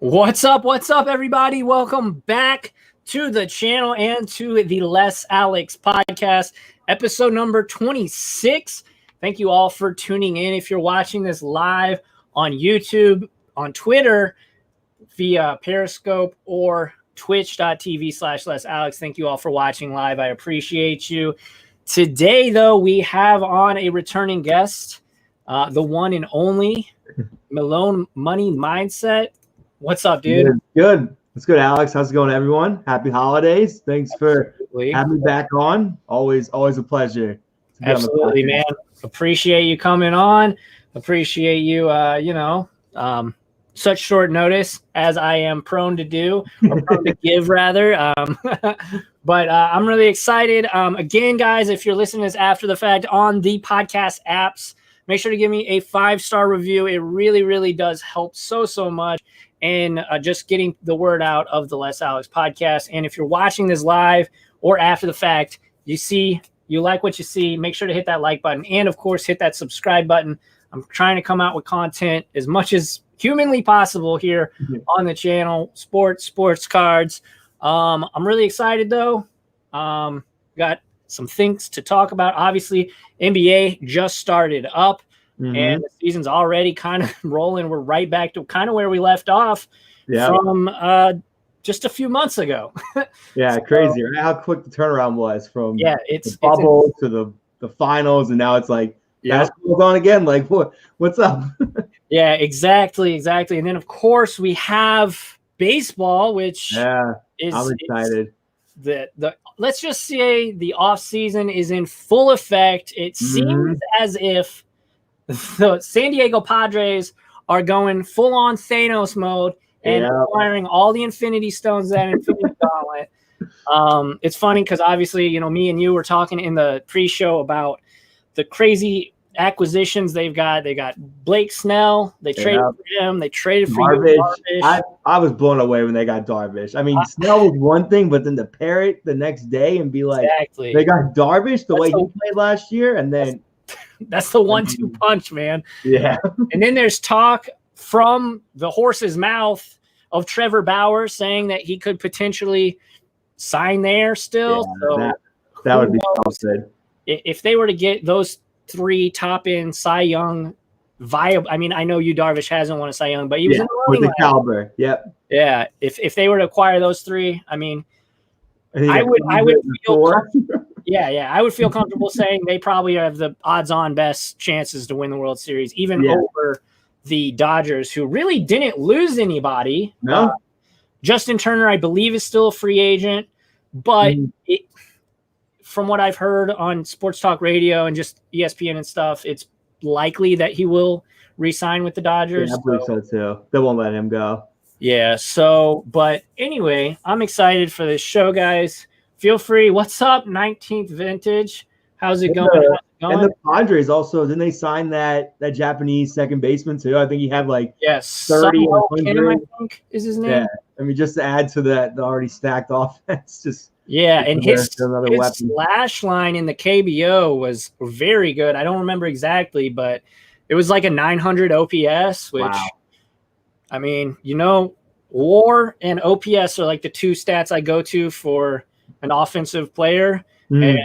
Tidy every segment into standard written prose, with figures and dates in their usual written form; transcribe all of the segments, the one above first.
What's up, everybody? Welcome back to the channel and to the LessAlex podcast, episode number 26. Thank you all for tuning in. If you're watching this live on YouTube, on Twitter, via Periscope, or twitch.tv/LessAlex, thank you all for watching live. I appreciate you. Today, though, we have on a returning guest, the one and only Milone Money Mindset. What's up, dude? Good. What's good, Alex? How's it going, everyone? Happy holidays. Thanks for having me back on. Always a pleasure. Absolutely, man. Appreciate you coming on. Appreciate you, such short notice as I am prone to do, or prone to give, rather. But I'm really excited. Again, guys, if you're listening to this after the fact on the podcast apps, make sure to give me a 5-star review. It really, really does help so much. And just getting the word out of the LessAlex podcast. And if you're watching this live or after the fact, you like what you see, make sure to hit that like button. And, of course, hit that subscribe button. I'm trying to come out with content as much as humanly possible here on the channel. Sports cards. I'm really excited, though. Got some things to talk about. Obviously, NBA just started up. And the season's already kind of rolling. We're right back to kind of where we left off from just a few months ago. Yeah, so, crazy, right? How quick the turnaround was from it's the bubble to the finals, and now it's like basketball's on again. Like, what's up? Yeah, exactly. And then, of course, we have baseball, which I'm excited. Let's just say the off season is in full effect. It seems as if the San Diego Padres are going full-on Thanos mode and acquiring all the Infinity Stones, that Infinity Gauntlet. It's funny because obviously, me and you were talking in the pre-show about the crazy acquisitions they've got. They got Blake Snell. They traded for him. They traded for Darvish. I was blown away when they got Darvish. I mean, Snell was one thing, but then to pair it the next day and be like, they got Darvish the way he played last year, and then that's the 1-2 punch, man. Yeah. And then there's talk from the horse's mouth of Trevor Bauer saying that he could potentially sign there still. Yeah, so that would be good. If they were to get those 3 top-end Cy Young viable, I mean, I know Yu Darvish hasn't won a Cy Young, but he was in the running with the caliber. Yep. Yeah. If they were to acquire those 3, I mean, I would feel I would feel comfortable saying they probably have the odds-on best chances to win the World Series, even over the Dodgers, who really didn't lose anybody. No. Justin Turner, I believe, is still a free agent, but from what I've heard on Sports Talk Radio and just ESPN and stuff, it's likely that he will re-sign with the Dodgers. Yeah, I believe so too. They won't let him go. Yeah, but anyway, I'm excited for this show, guys. Feel free. What's up, 19th Vintage? How's it going? And the Padres also, didn't they sign that Japanese second baseman too? I think he had like 30 or 100. I think is his name. Yeah, I mean, just to add to the already stacked offense. And his slash line in the KBO was very good. I don't remember exactly, but it was like a 900 OPS, which, I mean, WAR and OPS are like the 2 stats I go to for an offensive player, and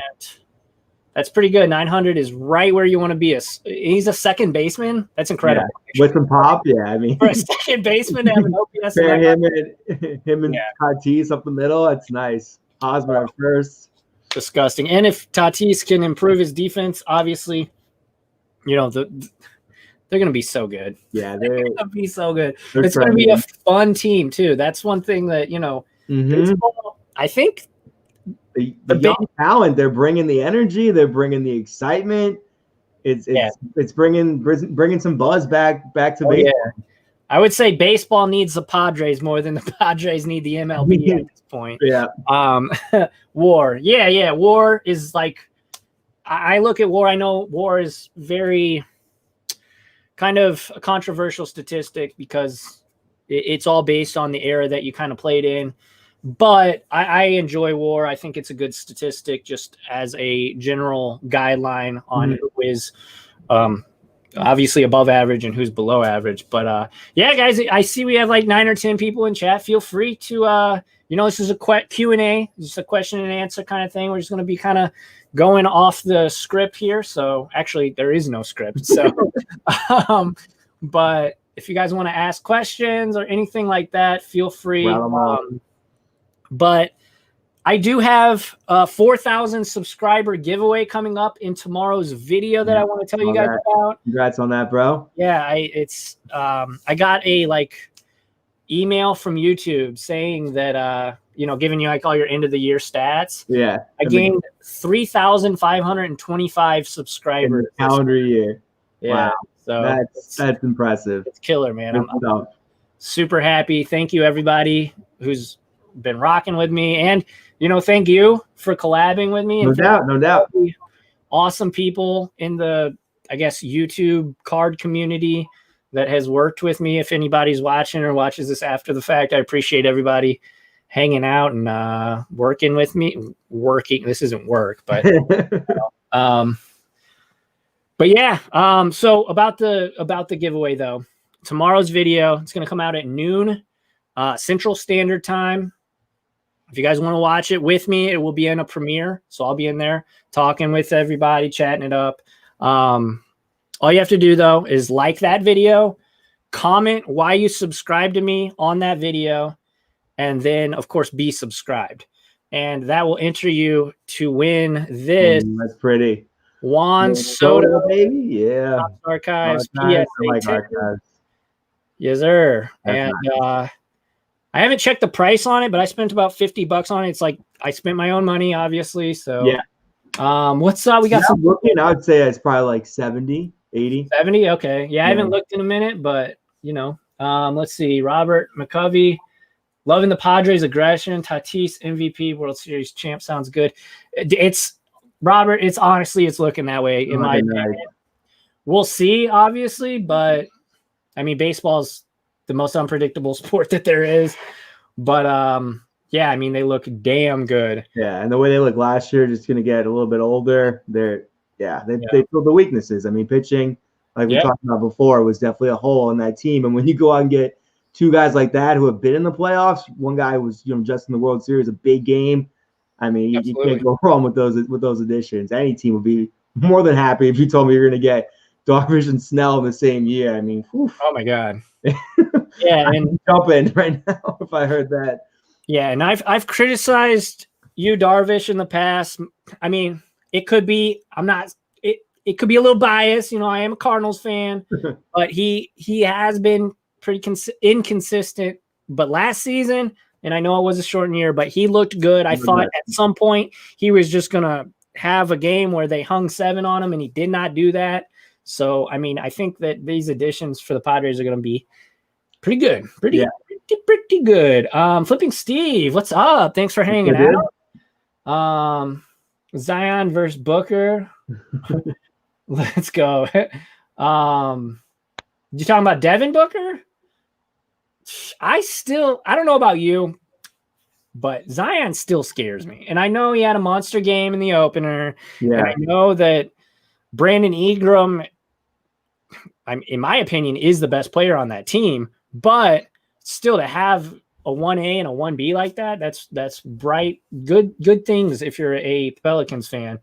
that's pretty good. 900 is right where you want to be. He's a second baseman. That's incredible. Yeah. With some pop, I mean, for a second baseman to have an OPS. Pair him and Tatis up the middle. That's nice. Hosmer at first. Disgusting. And if Tatis can improve his defense, obviously, they're going to be so good. Yeah, they're going to be so good. It's going to be a fun team too. That's one thing that baseball, I think. The young talent, they're bringing the energy, they're bringing the excitement. It's bringing some buzz back to baseball. Yeah. I would say baseball needs the Padres more than the Padres need the MLB at this point. Yeah. WAR. Yeah. WAR is like, I look at WAR. I know WAR is very kind of a controversial statistic because it's all based on the era that you kind of played in. But I enjoy WAR. I think it's a good statistic just as a general guideline on who is obviously above average and who's below average. But yeah, guys, I see we have like 9 or 10 people in chat. Feel free to, this is a Q&A, just a question and answer kind of thing. We're just going to be kind of going off the script here. So actually there is no script. So, but if you guys want to ask questions or anything like that, feel free. But I do have a 4,000 subscriber giveaway coming up in tomorrow's video that I want to tell you guys about. Congrats on that, bro. Yeah, I got a email from YouTube saying that giving you like all your end of the year stats. Yeah. I gained 3,525 subscribers. In the calendar year. Yeah. Wow. So that's impressive. It's killer, man. I'm super happy. Thank you everybody who's been rocking with me, and thank you for collabing with me. No doubt. Awesome people in the, I guess, YouTube card community that has worked with me. If anybody's watching or watches this after the fact, I appreciate everybody hanging out and working with me. This isn't work, but but yeah. So about the giveaway though, tomorrow's video, it's gonna come out at noon Central Standard Time. If you guys want to watch it with me, it will be in a premiere. So I'll be in there talking with everybody, chatting it up. All you have to do, though, is like that video, comment why you subscribe to me on that video, and then, of course, be subscribed. And that will enter you to win this. That's pretty. Juan Soto, baby. Yeah. Archives. Archives. Yes, sir. That's nice. I haven't checked the price on it, but I spent about $50 on it. It's like I spent my own money, obviously. So yeah. What's we got some looking, I would say it's probably like 70, 80. 70, okay. Yeah, I haven't looked in a minute, but let's see. Robert McCovey, loving the Padres aggression. Tatis MVP World Series champ sounds good. It's Robert, it's looking that way in my opinion. We'll see, obviously, but I mean baseball's the most unpredictable sport that there is. But yeah, I mean they look damn good. Yeah, and the way they looked last year, just gonna get a little bit older. They filled the weaknesses. I mean, pitching, like we talked about before, was definitely a hole in that team. And when you go out and get two guys like that who have been in the playoffs, one guy was just in the World Series, a big game. I mean, you can't go wrong with those additions. Any team would be more than happy if you told me you're gonna get Darvish and Snell in the same year. I mean, whew. Oh my God. Yeah, and jumping right now if I heard that. Yeah, and I've criticized you, Darvish, in the past. I mean, it could be it could be a little biased. I am a Cardinals fan, but he has been pretty inconsistent. But last season, and I know it was a shortened year, but he looked good. I thought at some point he was just gonna have a game where they hung 7 on him, and he did not do that. So, I mean, I think that these additions for the Padres are going to be pretty good. Pretty good. Flipping Steve, what's up? Thanks for hanging out. Zion versus Booker. Let's go. You talking about Devin Booker? I don't know about you, but Zion still scares me. And I know he had a monster game in the opener. Yeah. And I know that Brandon Ingram, in my opinion, is the best player on that team, but still to have a 1A and a 1B like that, that's bright, good things if you're a Pelicans fan.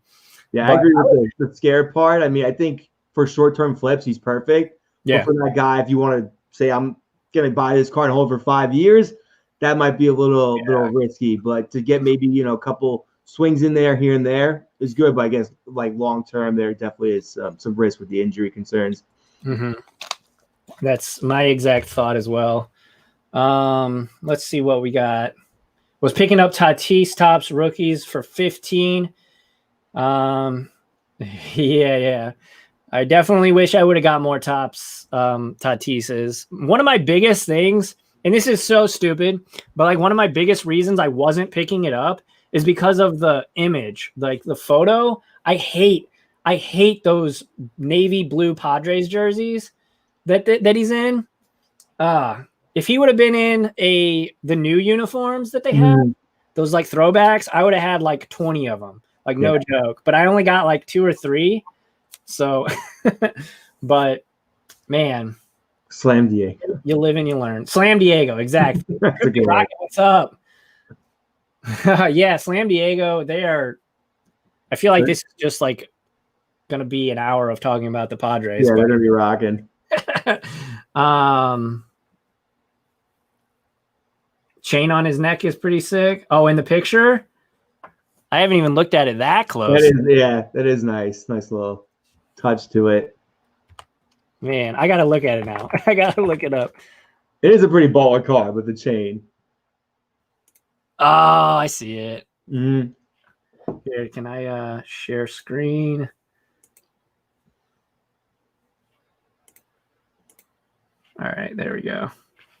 Yeah, I agree with the scared part. I mean, I think for short-term flips, he's perfect. Yeah. But for that guy, if you want to say, I'm going to buy this card and hold for 5 years, that might be a little risky. But to get maybe, a couple swings in there here and there is good. But I guess like long-term, there definitely is some risk with the injury concerns. Mm-hmm. That's my exact thought as well. Let's see what we got. Was picking up Tatis Topps rookies for 15. Yeah. I definitely wish I would have got more Topps Tatis's. One of my biggest things, and this is so stupid, but like one of my biggest reasons I wasn't picking it up is because of the image, like the photo. I hate those navy blue Padres jerseys that he's in. If he would have been in the new uniforms that they have, those like throwbacks, I would have had like 20 of them, like no joke. But I only got like 2 or 3. So, But man, Slam Diego. you live and you learn. Slam Diego, exactly. That's a good one. What's up? Yeah, Slam Diego. They are. I feel like this is just like going to be an hour of talking about the Padres. Yeah, they're going to be rocking. Chain on his neck is pretty sick. Oh, in the picture, I haven't even looked at it that close. That is nice. Nice little touch to it. Man, I got to look at it now. I got to look it up. It is a pretty baller card with the chain. Oh, I see it. Mm-hmm. Here, can I share screen? All right, there we go.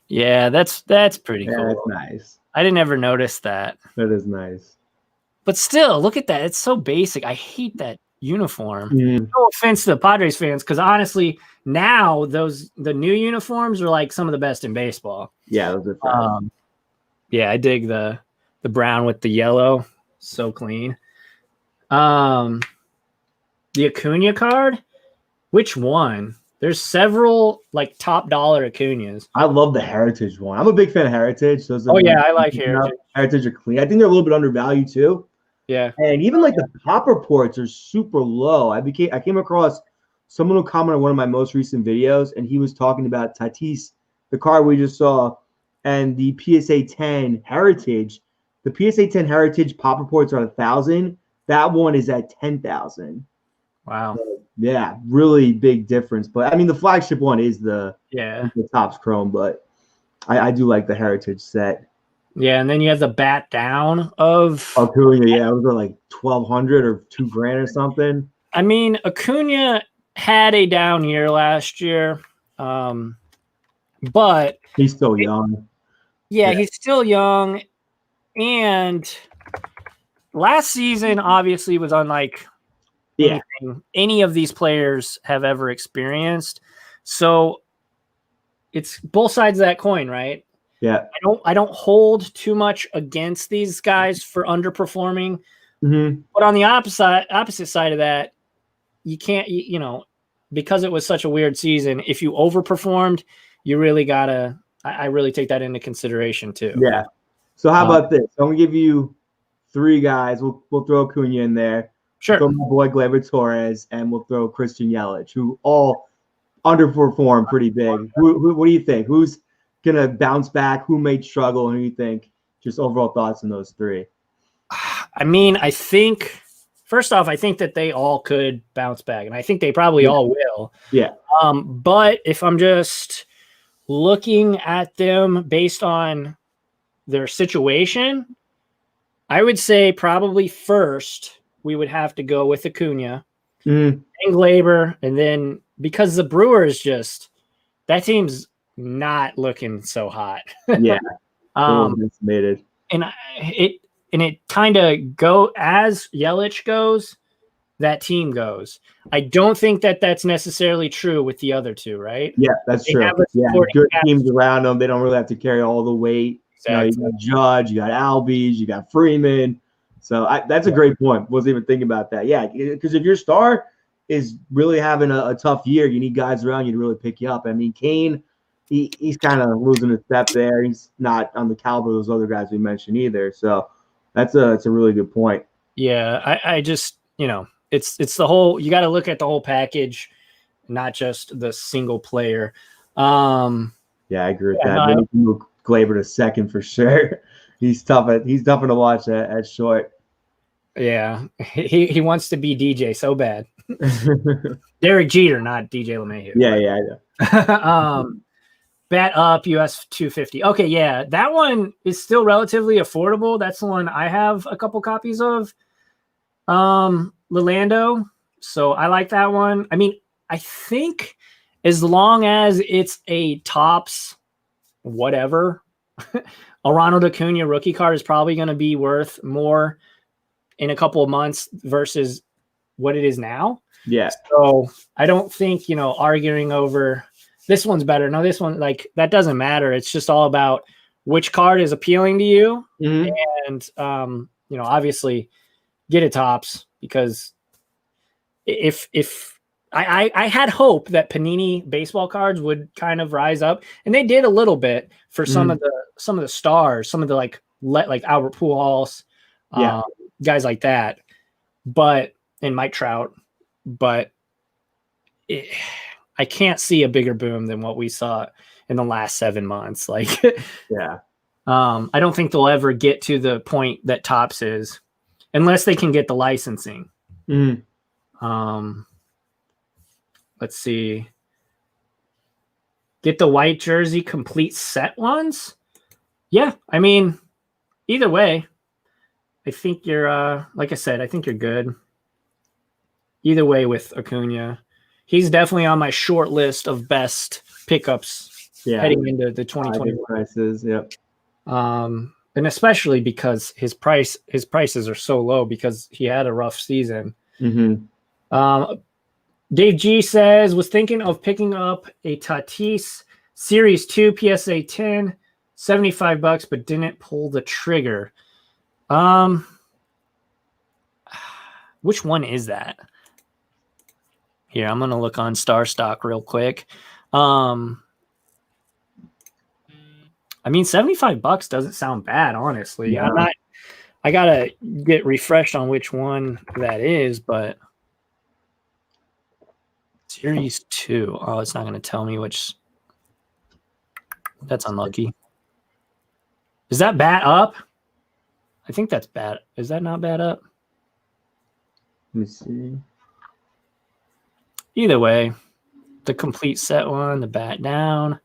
Yeah, that's pretty cool. That's nice. I didn't ever notice that. That is nice. But still, look at that. It's so basic. I hate that uniform. Mm. No offense to the Padres fans, because honestly, now the new uniforms are like some of the best in baseball. Yeah, those are fun. Yeah, I dig the brown with the yellow. So clean. The Acuna card, which one? There's several like top dollar Acunas. I love the Heritage one. I'm a big fan of Heritage. I like Heritage. Heritage are clean. I think they're a little bit undervalued too. Yeah. And even like the pop reports are super low. I came across someone who commented on one of my most recent videos, and he was talking about Tatis, the card we just saw, and the PSA 10 Heritage. The PSA 10 Heritage pop reports are 1,000. That one is at 10,000. Wow. So, yeah, really big difference. But I mean, the flagship one is the Topps Chrome, but I do like the Heritage set. Yeah, and then you have the bat down of Acuna. Yeah, it was like 1,200 or $2,000 or something. I mean, Acuna had a down year last year, but he's still young. Yeah, he's still young, and last season obviously was unlike any of these players have ever experienced. So it's both sides of that coin, right? Yeah. I don't hold too much against these guys for underperforming. Mm-hmm. But on the opposite side of that, you can't, because it was such a weird season, if you overperformed, you really gotta, I really take that into consideration too. Yeah. So how about this? I'm gonna give you 3 guys. We'll throw Acuna in there. Sure. Throw my boy Gleyber Torres, and we'll throw Christian Yelich, who all underperformed pretty big. What do you think? Who's gonna bounce back? Who may struggle? And who do you think? Just overall thoughts on those 3. I mean, I think first off, I think that they all could bounce back, and I think they probably all will. Yeah. But if I'm just looking at them based on their situation, I would say probably first we would have to go with Acuna and Gleyber, and then because the Brewers that team's not looking so hot. Yeah. And it kind of go as Yelich goes, that team goes. I don't think that that's necessarily true with the other 2, right? Yeah, that's true. Yeah, good teams around them. They don't really have to carry all the weight. Exactly. You got Judge, you got Albies, you got Freeman. So that's a great point. Wasn't even thinking about that. Yeah, because if your star is really having a tough year, you need guys around you to really pick you up. I mean, Kane, he's kind of losing a step there. He's not on the caliber of those other guys we mentioned either. So that's a really good point. Yeah, I just, it's the whole, you got to look at the whole package, not just the single player. Yeah, I agree with that. Maybe move Gleyber to second for sure. He's tough to watch at short. Yeah, he wants to be DJ so bad. Derek Jeter, not DJ LeMahieu. Yeah, I know. Bat up, US 250. Okay, yeah, that one is still relatively affordable. That's the one I have a couple copies of. Lolando. So I like that one. I mean, I think as long as it's a Topps whatever, a Ronald Acuna rookie card is probably going to be worth more in a couple of months versus what it is now. Yeah. So I don't think, arguing over this one's better. No, this one, like, that doesn't matter. It's just all about which card is appealing to you. And, obviously get a Topps, because if I had hope that Panini baseball cards would kind of rise up, and they did a little bit for some of the stars, some of the like Albert Pujols, guys like that, and Mike Trout, but I can't see a bigger boom than what we saw in the last 7 months. Like, yeah, I don't think they'll ever get to the point that Topps is, unless they can get the licensing. Let's see. Get the white jersey complete set ones? Yeah, I mean, either way, I think you're like I said, I think you're good. Either way with Acuna. He's definitely on my short list of best pickups heading into the 2020 prices. Yep. And especially because his prices are so low because he had a rough season. Dave G says, was thinking of picking up a Tatis Series 2 PSA 10, $75, but didn't pull the trigger. Which one is that? Here, I'm going to look on Star Stock real quick. I mean, $75 doesn't sound bad, honestly. Yeah. I got to get refreshed on which one that is, but Series 2. Oh, it's not going to tell me which. That's unlucky. Is that bat up? I think that's bad. Is that not bad up? Let me see. Either way, the complete set one, the bat down.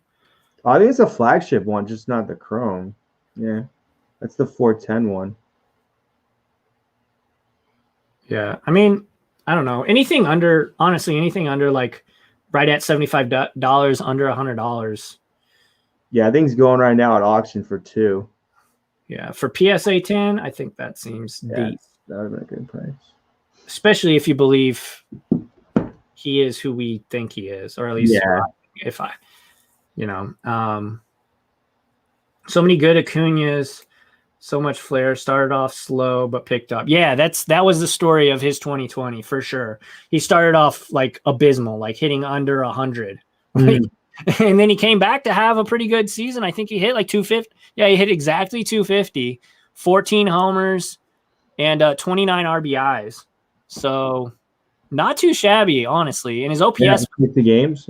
Oh, I think it's a flagship one, just not the chrome. Yeah, that's the 410 one. Yeah, I mean, I don't know. Anything under like right at $75, under $100. Yeah, I think it's going right now at auction for 2. Yeah, for PSA 10, I think that seems deep. That would have been a good price. Especially if you believe he is who we think he is, or at least so many good Acuñas, so much flair. Started off slow but picked up. Yeah, that was the story of his 2020 for sure. He started off like abysmal, like hitting under 100, and then he came back to have a pretty good season. I think he hit like 250. Yeah, he hit exactly 250, 14 homers, and 29 RBIs. So not too shabby, honestly. And his OPS, the games,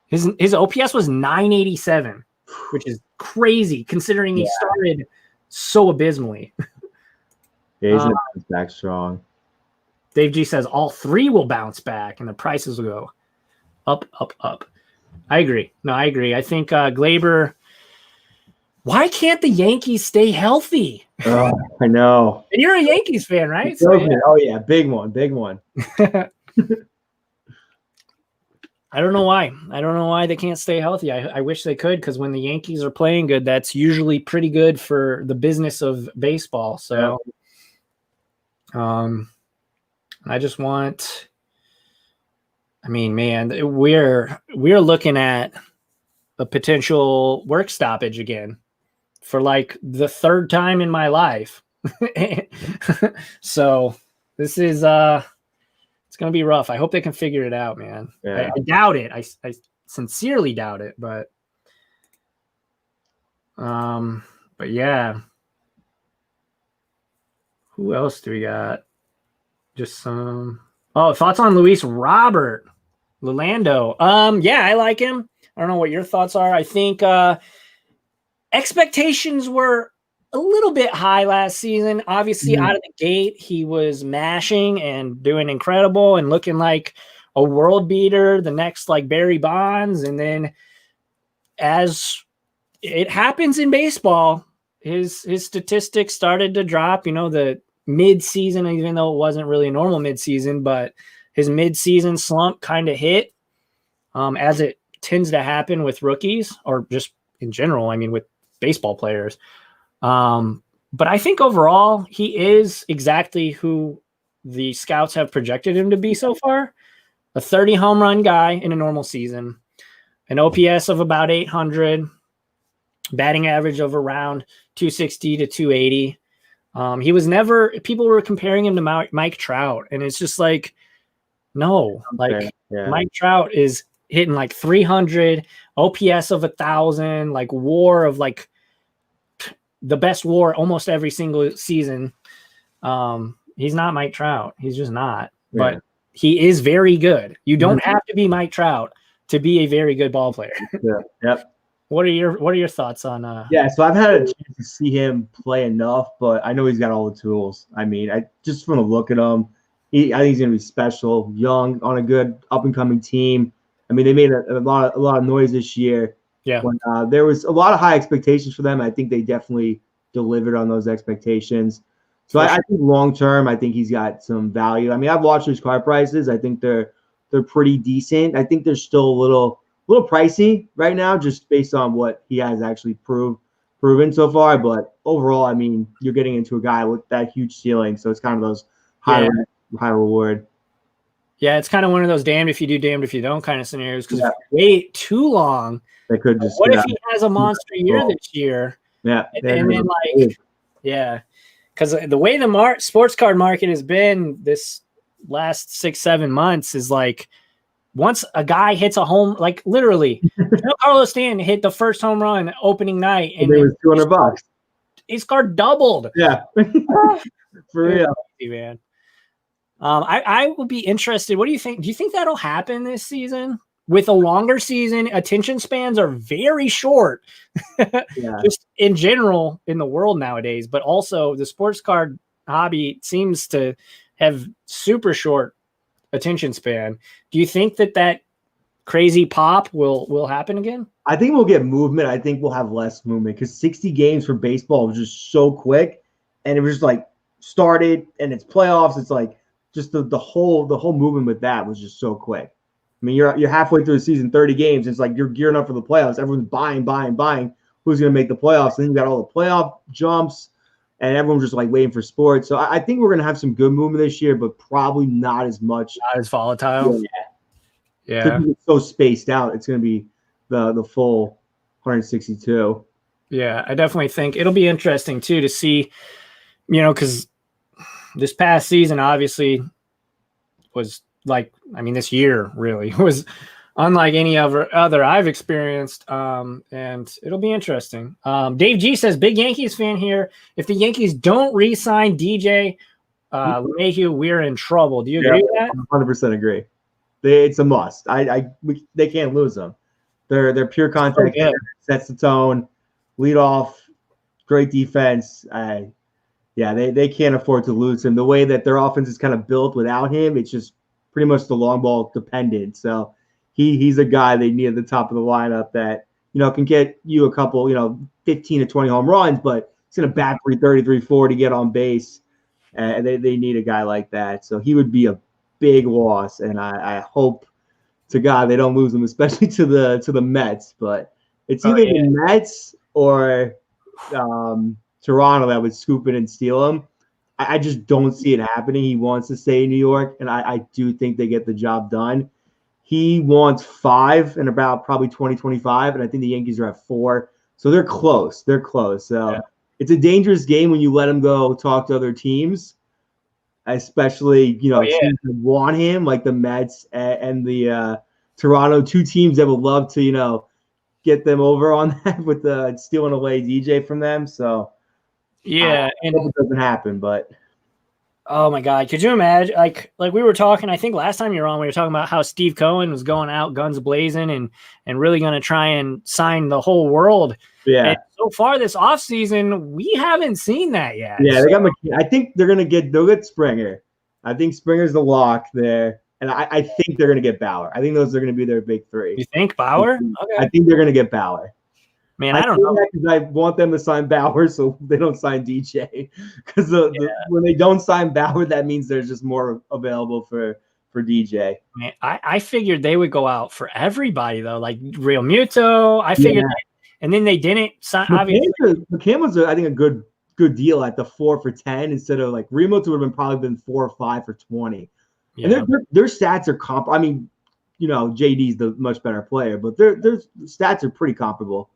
his OPS was 987, which is crazy considering he started so abysmally. Yeah, he's gonna bounce back strong. Dave G says all 3 will bounce back and the prices will go up, up, up. I agree. No, I agree. I think Glaber. Why can't the Yankees stay healthy? Oh, I know. And you're a Yankees fan, right? So, yeah. Oh yeah, big one. I don't know why. I don't know why they can't stay healthy. I wish they could, because when the Yankees are playing good, that's usually pretty good for the business of baseball. So, I just want. I mean, man, we're looking at a potential work stoppage again for like the 3rd time in my life. So this is it's gonna be rough. I hope they can figure it out, man. I doubt it. I sincerely doubt it, but yeah. Who else do we got? Just some. Oh, thoughts on Luis Robert Lolando? Yeah, I like him. I don't know what your thoughts are. I think expectations were a little bit high last season. Obviously, out of the gate, he was mashing and doing incredible and looking like a world beater, the next like Barry Bonds. And then as it happens in baseball, his statistics started to drop, the mid-season, even though it wasn't really a normal mid-season, but his mid-season slump kind of hit, as it tends to happen with rookies or just in general, I mean, with baseball players. But I think overall he is exactly who the scouts have projected him to be so far. A 30 home run guy in a normal season, an OPS of about 800, batting average of around 260 to 280. He was never, people were comparing him to Mike Trout, and it's just like, No, like Mike Trout is hitting like 300, OPS of 1,000, like WAR of like the best WAR almost every single season. He's not Mike Trout. He's just not. But he is very good. You don't have to be Mike Trout to be a very good ball player. Yep. What are your thoughts on so I've had a chance to see him play enough, but I know he's got all the tools. I mean, I just from the look at him, I think he's gonna be special, young, on a good up and coming team. I mean, they made a lot of noise this year. Yeah. When there was a lot of high expectations for them. I think they definitely delivered on those expectations. So I think long term, I think he's got some value. I mean, I've watched his car prices. I think they're pretty decent. I think they're still a little pricey right now, just based on what he has actually proven so far. But overall, I mean, you're getting into a guy with that huge ceiling, so it's kind of those high reward. Yeah, it's kind of one of those damned if you do, damned if you don't kind of scenarios. Because if you wait too long, they could just. What if he has a monster year this year? Yeah, and then because the way the sports card market has been this last 6-7 months is like, once a guy hits a home, like literally, Carlos Stanton hit the first home run opening night, and it was $200. His card doubled. Yeah, for real, man. I will be interested. What do you think? Do you think that'll happen this season? With a longer season, attention spans are very short. Just in general in the world nowadays, but also the sports card hobby seems to have super short attention span. Do you think that crazy pop will happen again? I think we'll get movement. I think we'll have less movement because 60 games for baseball was just so quick, and it was just like started and it's playoffs. It's like just the whole movement with that was just so quick. I mean, you're halfway through the season, 30 games. It's like you're gearing up for the playoffs. Everyone's buying. Who's going to make the playoffs? And then you got all the playoff jumps, and everyone's just like waiting for sports. So I think we're going to have some good movement this year, but probably not as much. Not as volatile. Yeah. It's so spaced out. It's going to be the full 162. Yeah, I definitely think it'll be interesting too to see, because this past season obviously was like, I mean, this year really was unlike any other I've experienced. And it'll be interesting. Dave G says, big Yankees fan here. If the Yankees don't re-sign DJ LeMahieu, we're in trouble. Do you agree with that? 100% agree. It's a must. They can't lose them. They're pure contact. Sets the tone. Lead off. Great defense. They can't afford to lose him. The way that their offense is kind of built without him, it's just pretty much the long ball dependent. So he's a guy they need at the top of the lineup that, can get you a couple, 15 to 20 home runs, but it's going to bat 330, 340, get on base. And they need a guy like that. So he would be a big loss. And I hope to God they don't lose him, especially to the Mets. But it's either the Mets or Toronto that would scoop it and steal him. I just don't see it happening. He wants to stay in New York, and I do think they get the job done. He wants 5 in about probably 2025, and I think the Yankees are at 4. So they're close. So it's a dangerous game when you let him go talk to other teams, especially, teams that want him, like the Mets and the Toronto, 2 teams that would love to, get them over on that with the stealing away DJ from them. So and it doesn't happen, but oh my God, could you imagine? Like we were talking, I think last time you were on, we were talking about how Steve Cohen was going out guns blazing and really going to try and sign the whole world. Yeah. And so far this offseason, we haven't seen that yet. Yeah, they got McKee. I think they'll get Springer. I think Springer's the lock there. And I think they're going to get Bauer. I think those are going to be their big 3. You think Bauer? Okay. I think they're going to get Bauer. Man, I don't know. Because I want them to sign Bauer so they don't sign DJ. Because when they don't sign Bauer, that means there's just more available for DJ. Man, I figured they would go out for everybody, though, like Real Muto. I figured and then they didn't sign. McCann was, I think, a good deal at the 4 for 10 instead of like Real Muto would have probably been 4 or 5 for 20. Yeah. And their stats are comparable. I mean, JD's the much better player, but their stats are pretty comparable.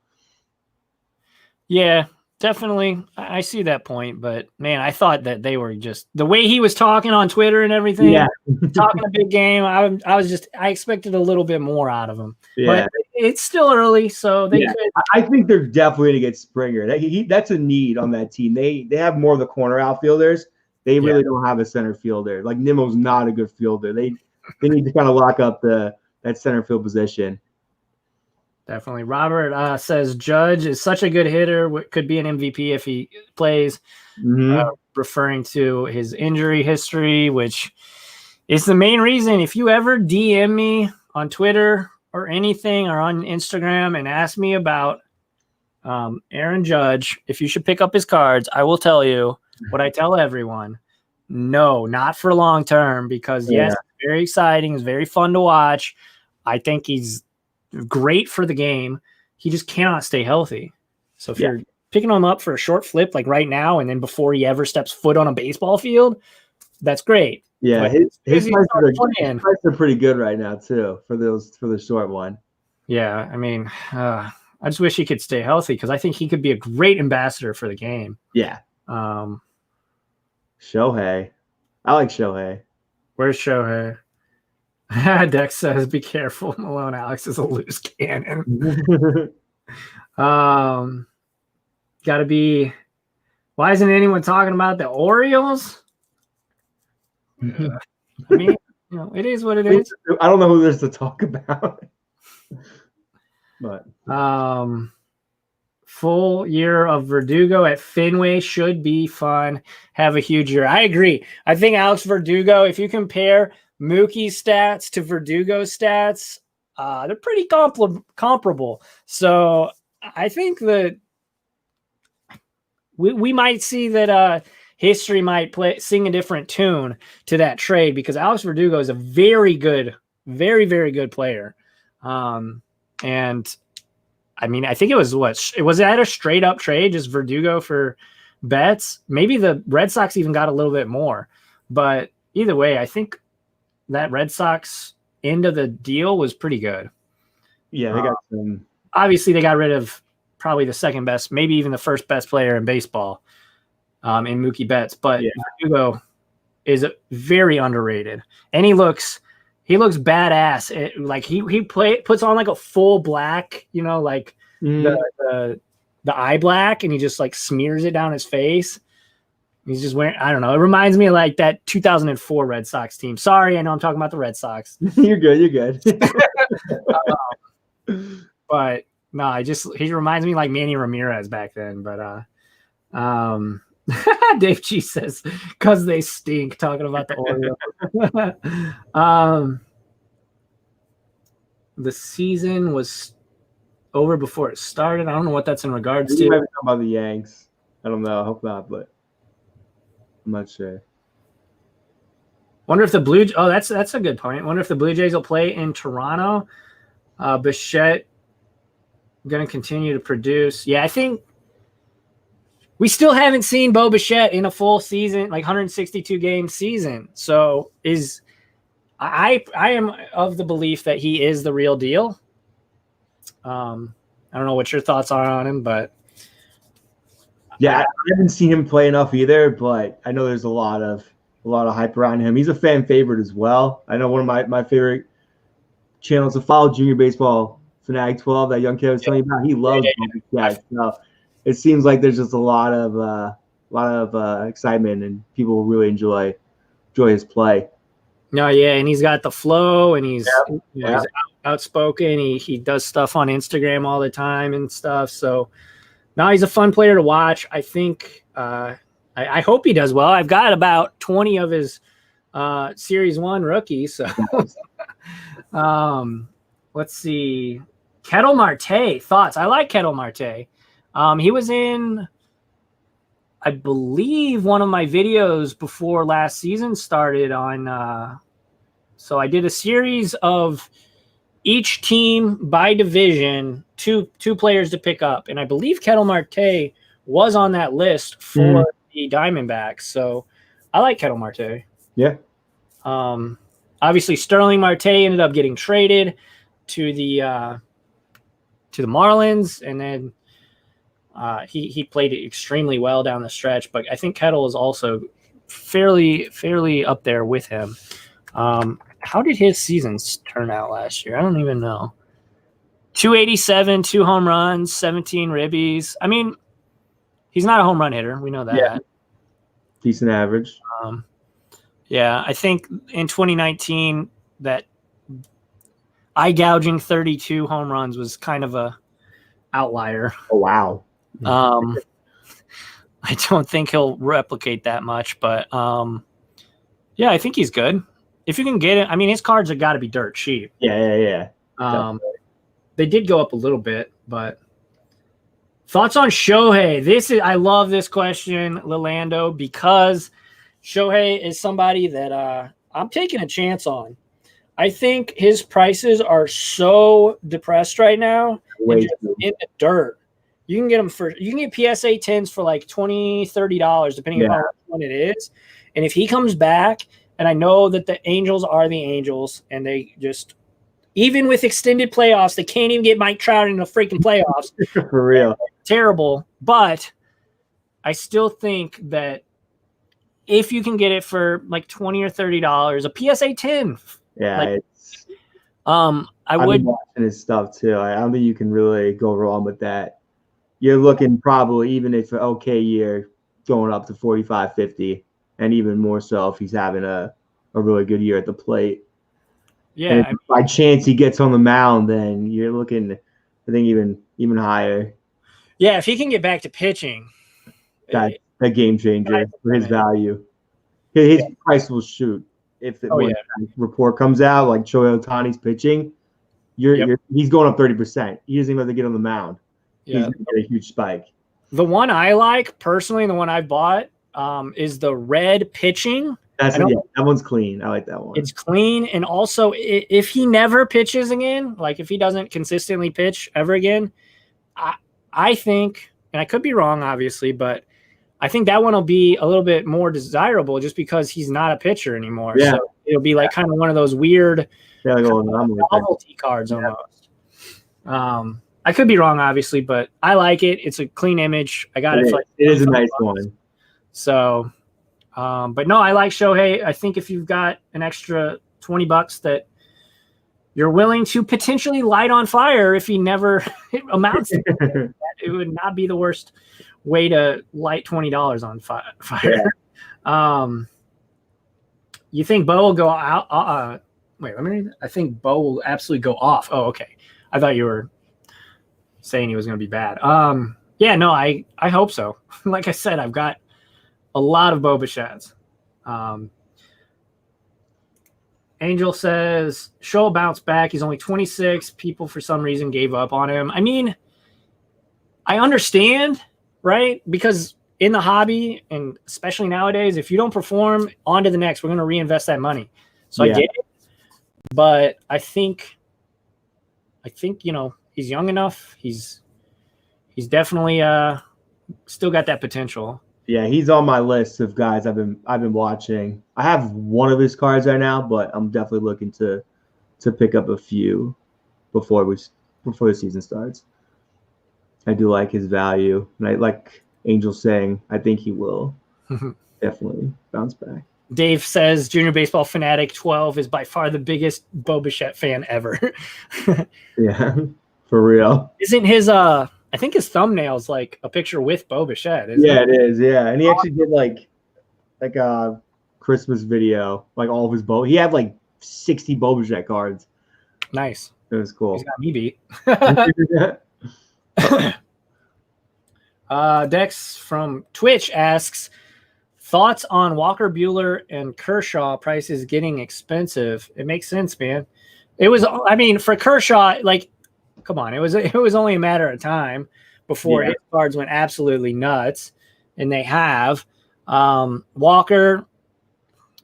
Yeah, definitely. I see that point, but man, I thought that they were just the way he was talking on Twitter and everything. Yeah. Talking a big game. I expected a little bit more out of him. Yeah. But it's still early, so they could. I think they're definitely going to get Springer. That's a need on that team. They have more of the corner outfielders. They really don't have a center fielder. Like Nimmo's not a good fielder. They need to kind of lock up that center field position. Definitely. Robert says Judge is such a good hitter. Could be an MVP if he plays. Referring to his injury history, which is the main reason. If you ever DM me on Twitter or anything or on Instagram and ask me about Aaron Judge, if you should pick up his cards, I will tell you what I tell everyone. No, not for long term, because yes, it's very exciting. It's very fun to watch. I think he's great for the game. He just cannot stay healthy. So if you're picking him up for a short flip like right now and then before he ever steps foot on a baseball field, that's great. Yeah, his prices are pretty good right now too for the short one. Yeah, I mean, I just wish he could stay healthy because I think he could be a great ambassador for the game. Yeah. Shohei. I like Shohei. Where's Shohei? Dex says, be careful. Milone Alex is a loose cannon. Gotta be. Why isn't anyone talking about the Orioles? I mean, it is what it is. I don't know who there's to talk about. But full year of Verdugo at Fenway should be fun. Have a huge year. I agree. I think Alex Verdugo, if you compare Mookie's stats to Verdugo's stats, they're pretty comparable. So I think that we might see that history might sing a different tune to that trade, because Alex Verdugo is a very good, very, very good player. And I mean, I think it was that a straight up trade, just Verdugo for Betts? Maybe the Red Sox even got a little bit more, but either way, I think that Red Sox end of the deal was pretty good. Yeah, they got some. Obviously, they got rid of probably the second best, maybe even the first best player in baseball, in Mookie Betts. But Verdugo is very underrated, and he looks badass. Like he puts on like a full black, like the eye black, and he just like smears it down his face. He's just wearing, I don't know. It reminds me of like that 2004 Red Sox team. Sorry, I know I'm talking about the Red Sox. You're good. But no, he reminds me like Manny Ramirez back then. But Dave G says, because they stink, talking about the Orioles. The season was over before it started. I don't know what that's in regards to. You might be talking about the Yanks. I don't know. I hope not, but I'm not sure. Wonder if the Blue. Oh, that's a good point. Wonder if the Blue Jays will play in Toronto. Bichette going to continue to produce. Yeah, I think we still haven't seen Bo Bichette in a full season, like 162 game season. So I am of the belief that he is the real deal. I don't know what your thoughts are on him, but yeah, I haven't seen him play enough either. But I know there's a lot of hype around him. He's a fan favorite as well. I know one of my favorite channels to follow, Junior Baseball Fanatic 12, that young kid I was telling you about. He loves Bichette. So it seems like there's just a lot of excitement, and people really enjoy his play. No, yeah, and he's got the flow, and he's outspoken. He does stuff on Instagram all the time and stuff. So now he's a fun player to watch. I think I hope he does well. I've got about 20 of his Series 1 rookies. So let's see. Kettle Marte, thoughts? I like Kettle Marte. He was in, I believe, one of my videos before last season started on. So I did a series of each team by division, two players to pick up, and I believe Kettle Marte was on that list for the Diamondbacks. So I like Kettle Marte. Yeah. Obviously, Sterling Marte ended up getting traded to the Marlins, and then He played it extremely well down the stretch, but I think Kettle is also fairly up there with him. How did his seasons turn out last year? I don't even know. 287, 2 home runs, 17 ribbies. I mean, he's not a home run hitter. We know that. Yeah. Decent average. Yeah, I think in 2019 that eye gouging 32 home runs was kind of a outlier. Oh, wow. I don't think he'll replicate that much, but yeah, I think he's good. If you can get it, I mean, his cards have got to be dirt cheap. Yeah. They did go up a little bit, but thoughts on Shohei? I love this question, Lolando, because Shohei is somebody that I'm taking a chance on. I think his prices are so depressed right now and just in the dirt. You can get them you can get PSA 10s for like $20, $30, depending on which one it is. And if he comes back, and I know that the Angels are the Angels, and they just, even with extended playoffs, they can't even get Mike Trout in the freaking playoffs. For real. Terrible. But I still think that if you can get it for like $20 or $30, a PSA 10. Yeah. I've been watching his stuff too. I don't think you can really go wrong with that. You're looking probably, even if an okay year, going up to 45, 50, and even more so if he's having a really good year at the plate. Yeah. And if by chance he gets on the mound, then you're looking, I think, even higher. Yeah, if he can get back to pitching. That's a game changer for his value. His price will shoot. If the report comes out, like Shohei Ohtani's pitching, he's going up 30%. He doesn't even have to get on the mound. He's going to get a huge spike. The one I like, personally, the one I've bought, is the red pitching. That one's clean. I like that one. It's clean. And also, if he never pitches again, like if he doesn't consistently pitch ever again, I think, and I could be wrong, obviously, but I think that one will be a little bit more desirable just because he's not a pitcher anymore. Yeah. So it'll be like kind of one of those weird novelty cards almost. I could be wrong, obviously, but I like it. It's a clean image. I got it. It is a nice one. So, but no, I like Shohei. I think if you've got an extra $20 that you're willing to potentially light on fire if he never amounts to that, it would not be the worst way to light $20 on fire. Yeah. You think Bo will go out? Wait, let me read. I think Bo will absolutely go off. Oh, okay. I thought you were saying he was going to be bad. Yeah, no, I hope so. Like I said, I've got a lot of Bo Bichetts. Angel says, Show bounce back. He's only 26. People, for some reason, gave up on him. I mean, I understand, right? Because in the hobby, and especially nowadays, if you don't perform, on to the next. We're going to reinvest that money. So I get it. But I think, you know, he's young enough. He's definitely still got that potential. Yeah, he's on my list of guys I've been watching. I have one of his cards right now, but I'm definitely looking to pick up a few before the season starts. I do like his value, and I like Angel saying I think he will definitely bounce back. Dave says Junior Baseball Fanatic 12 is by far the biggest Bo Bichette fan ever. Yeah, for real. Isn't his I think his thumbnail's like a picture with Bo Bichette. It is. Yeah, and he actually did like a Christmas video, like all of his Bo. He had like 60 Bo Bichette cards. Nice. It was cool. He's got me beat. Dex from Twitch asks, thoughts on Walker Buehler and Kershaw prices getting expensive? It makes sense, man. It was, I mean, for Kershaw, like, come on, it was only a matter of time before his cards went absolutely nuts, and they have. Walker,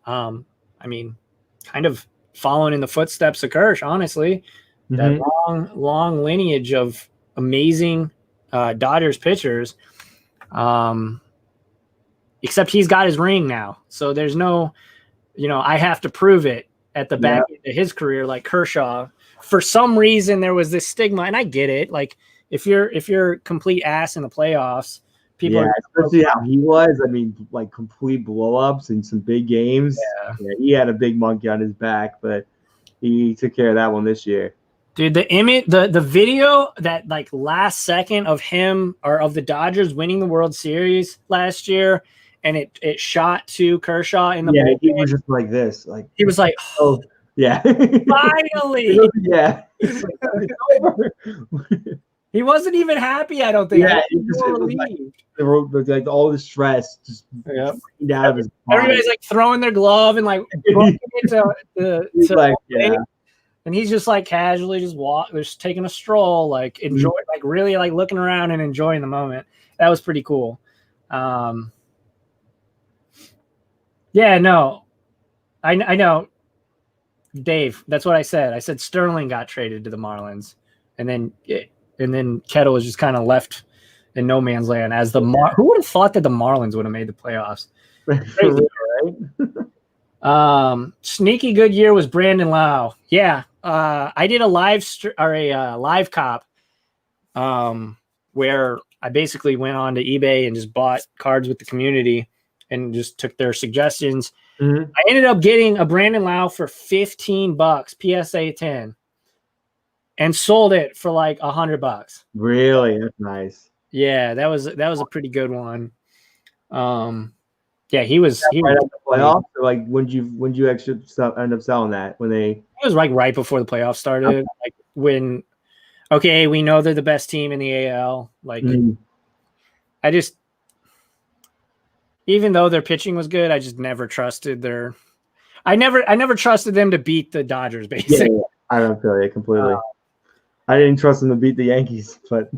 I mean, kind of following in the footsteps of Kersh, honestly. That long lineage of amazing Dodgers pitchers. Except he's got his ring now, so there's no, I have to prove it at the back end of his career, like Kershaw. For some reason, there was this stigma, and I get it. Like, if you're complete ass in the playoffs, people yeah, are especially how he was. I mean, like complete blow ups in some big games. Yeah, he had a big monkey on his back, but he took care of that one this year. Dude, the image, the video, that like last second of him or of the Dodgers winning the World Series last year, and it shot to Kershaw in the bullpen. He bullpen. was just like this, like he was like, oh yeah, finally, yeah. He wasn't even happy. I don't think. Yeah, He was more relieved. Like all the stress just out of his body. Everybody's like throwing their glove and like and he's just like casually just taking a stroll, like enjoy, like really like looking around and enjoying the moment. That was pretty cool. Yeah, no, I know, Dave. That's what I said. I said Sterling got traded to the Marlins, and then Kettle was just kind of left in no man's land as who would have thought that the Marlins would have made the playoffs? Crazy, right? Sneaky good year was Brandon Lau. Yeah. I did a live cop where I basically went on to eBay and just bought cards with the community and just took their suggestions. I ended up getting a Brandon Lau for $15 PSA 10 and sold it for like $100. Really? That's nice. Yeah, that was a pretty good one. Yeah, he was right at the playoffs. Or like when you actually end up selling that when they? It was like right before the playoffs started. Okay. Like when, okay, we know they're the best team in the AL. Like, I just, even though their pitching was good, I just never trusted I never trusted them to beat the Dodgers. Basically, yeah. I don't feel you completely. I didn't trust them to beat the Yankees, but.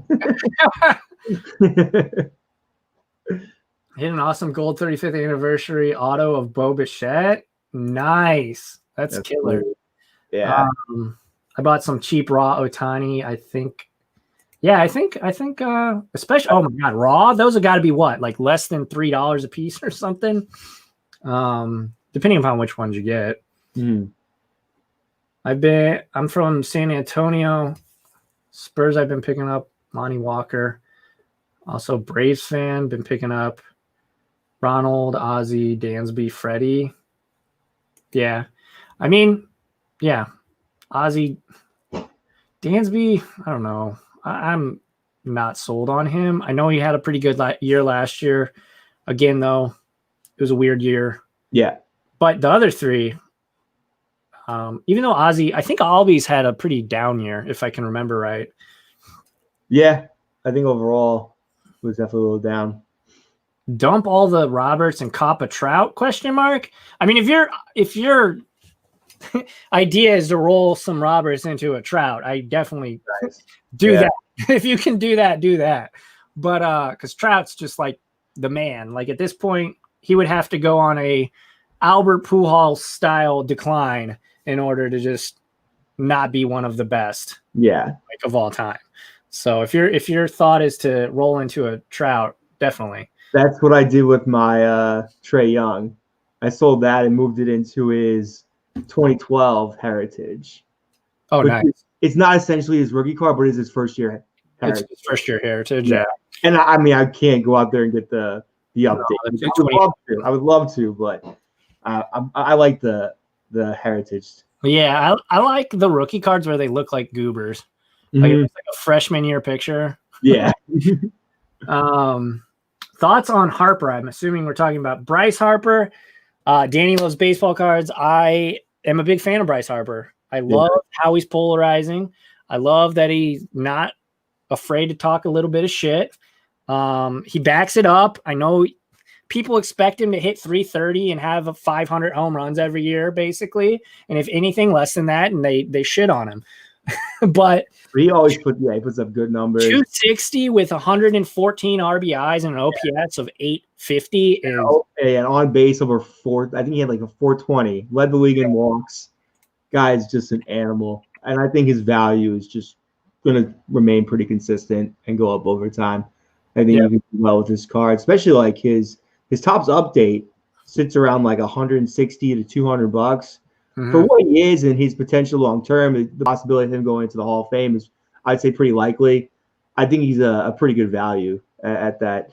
Hit an awesome gold 35th anniversary auto of Bo Bichette. Nice. That's killer. Cool. Yeah. I bought some cheap raw Ohtani. I think, especially, oh my God, raw. Those have got to be what? Like less than $3 a piece or something. Depending upon which ones you get. I'm from San Antonio. Spurs, I've been picking up Lonnie Walker. Also Braves fan, been picking up Ronald, Ozzie, Dansby, Freddie. Yeah. I mean, yeah. Ozzie, Dansby, I don't know. I'm not sold on him. I know he had a pretty good year last year. Again, though, it was a weird year. Yeah. But the other three, even though Ozzie, I think Albies had a pretty down year, if I can remember right. Yeah. I think overall it was definitely a little down. Dump all the Roberts and cop a Trout? ? I mean, if your idea is to roll some Roberts into a Trout, I definitely do that. If you can do that, do that. But because Trout's just like the man. Like at this point, he would have to go on a Albert Pujols style decline in order to just not be one of the best, of all time. So if your thought is to roll into a Trout, definitely. That's what I did with my Trae Young. I sold that and moved it into his 2012 Heritage. Oh, nice. It's not essentially his rookie card, but it's his first year Heritage. It's his first year Heritage, yeah. And I mean, I can't go out there and get the update. I would love to, but I like the Heritage. Yeah, I like the rookie cards where they look like goobers. Like it's like a freshman year picture. Yeah. Thoughts on Harper? I'm assuming we're talking about Bryce Harper. Danny loves baseball cards. I am a big fan of Bryce Harper. I love how he's polarizing. I love that he's not afraid to talk a little bit of shit. He backs it up. I know people expect him to hit 330 and have 500 home runs every year, basically. And if anything less than that, and they shit on him. But he always puts up good numbers. 260 with 114 RBIs and an OPS of 850 and on base over 4. I think he had like a 420. Led the league in walks. Guy's just an animal, and I think his value is just going to remain pretty consistent and go up over time. I think he can do well with his card, especially like his tops update sits around like 160 to $200. For what he is and his potential long term, the possibility of him going into the Hall of Fame is, I'd say, pretty likely. I think he's a pretty good value at that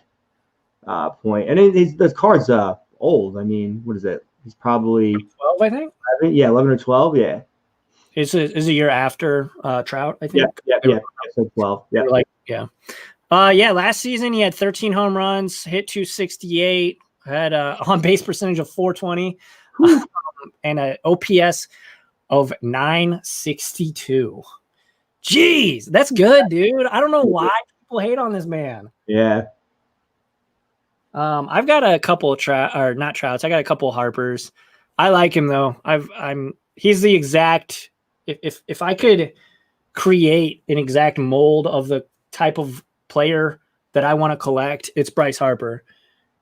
point. And this card's old. I mean, what is it? He's probably 12, I think. 11, yeah, 11 or 12. Yeah. Is a year after Trout, I think. Yeah. So 12. Yeah. Last season he had 13 home runs, hit 268, had a on base percentage of 420, and an OPS of 962. Jeez, that's good, dude. I don't know why people hate on this man. Yeah. I've got a couple of not Trouts. I got a couple of Harpers. I like him though. He's the exact. If I could create an exact mold of the type of player that I want to collect, it's Bryce Harper.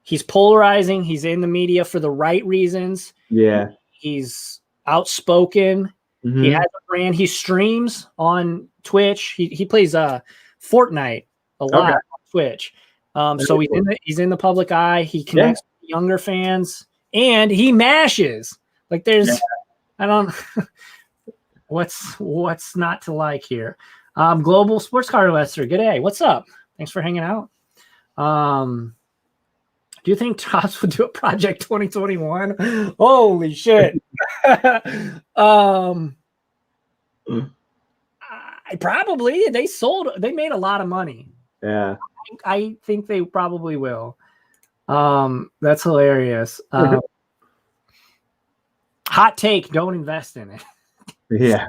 He's polarizing. He's in the media for the right reasons. Yeah. He's outspoken. Mm-hmm. He has a brand. He streams on Twitch. He plays Fortnite a lot on Twitch. So he's in the public eye. He connects with younger fans, and he mashes. Like I don't. What's not to like here? Global Sports Card Investor. Good day. What's up? Thanks for hanging out. Do you think Topps would do a Project 2021? Holy shit. Probably. They made a lot of money. Yeah. I think they probably will. That's hilarious. Hot take, don't invest in it. Yeah.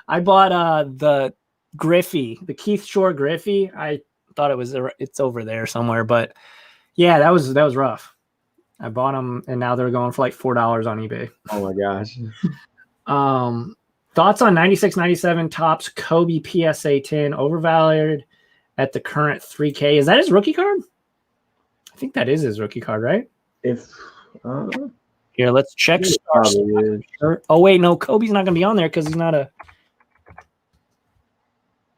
I bought the Griffey, the Keith Shore Griffey. I thought it's over there somewhere, but yeah, that was rough. I bought them and now they're going for like $4 on eBay. Oh my gosh. Thoughts on 96-97 Topps Kobe PSA 10 overvalued at the current $3K. Is that his rookie card? I think that is his rookie card, right? Here, let's check. Oh wait, no, Kobe's not going to be on there because he's not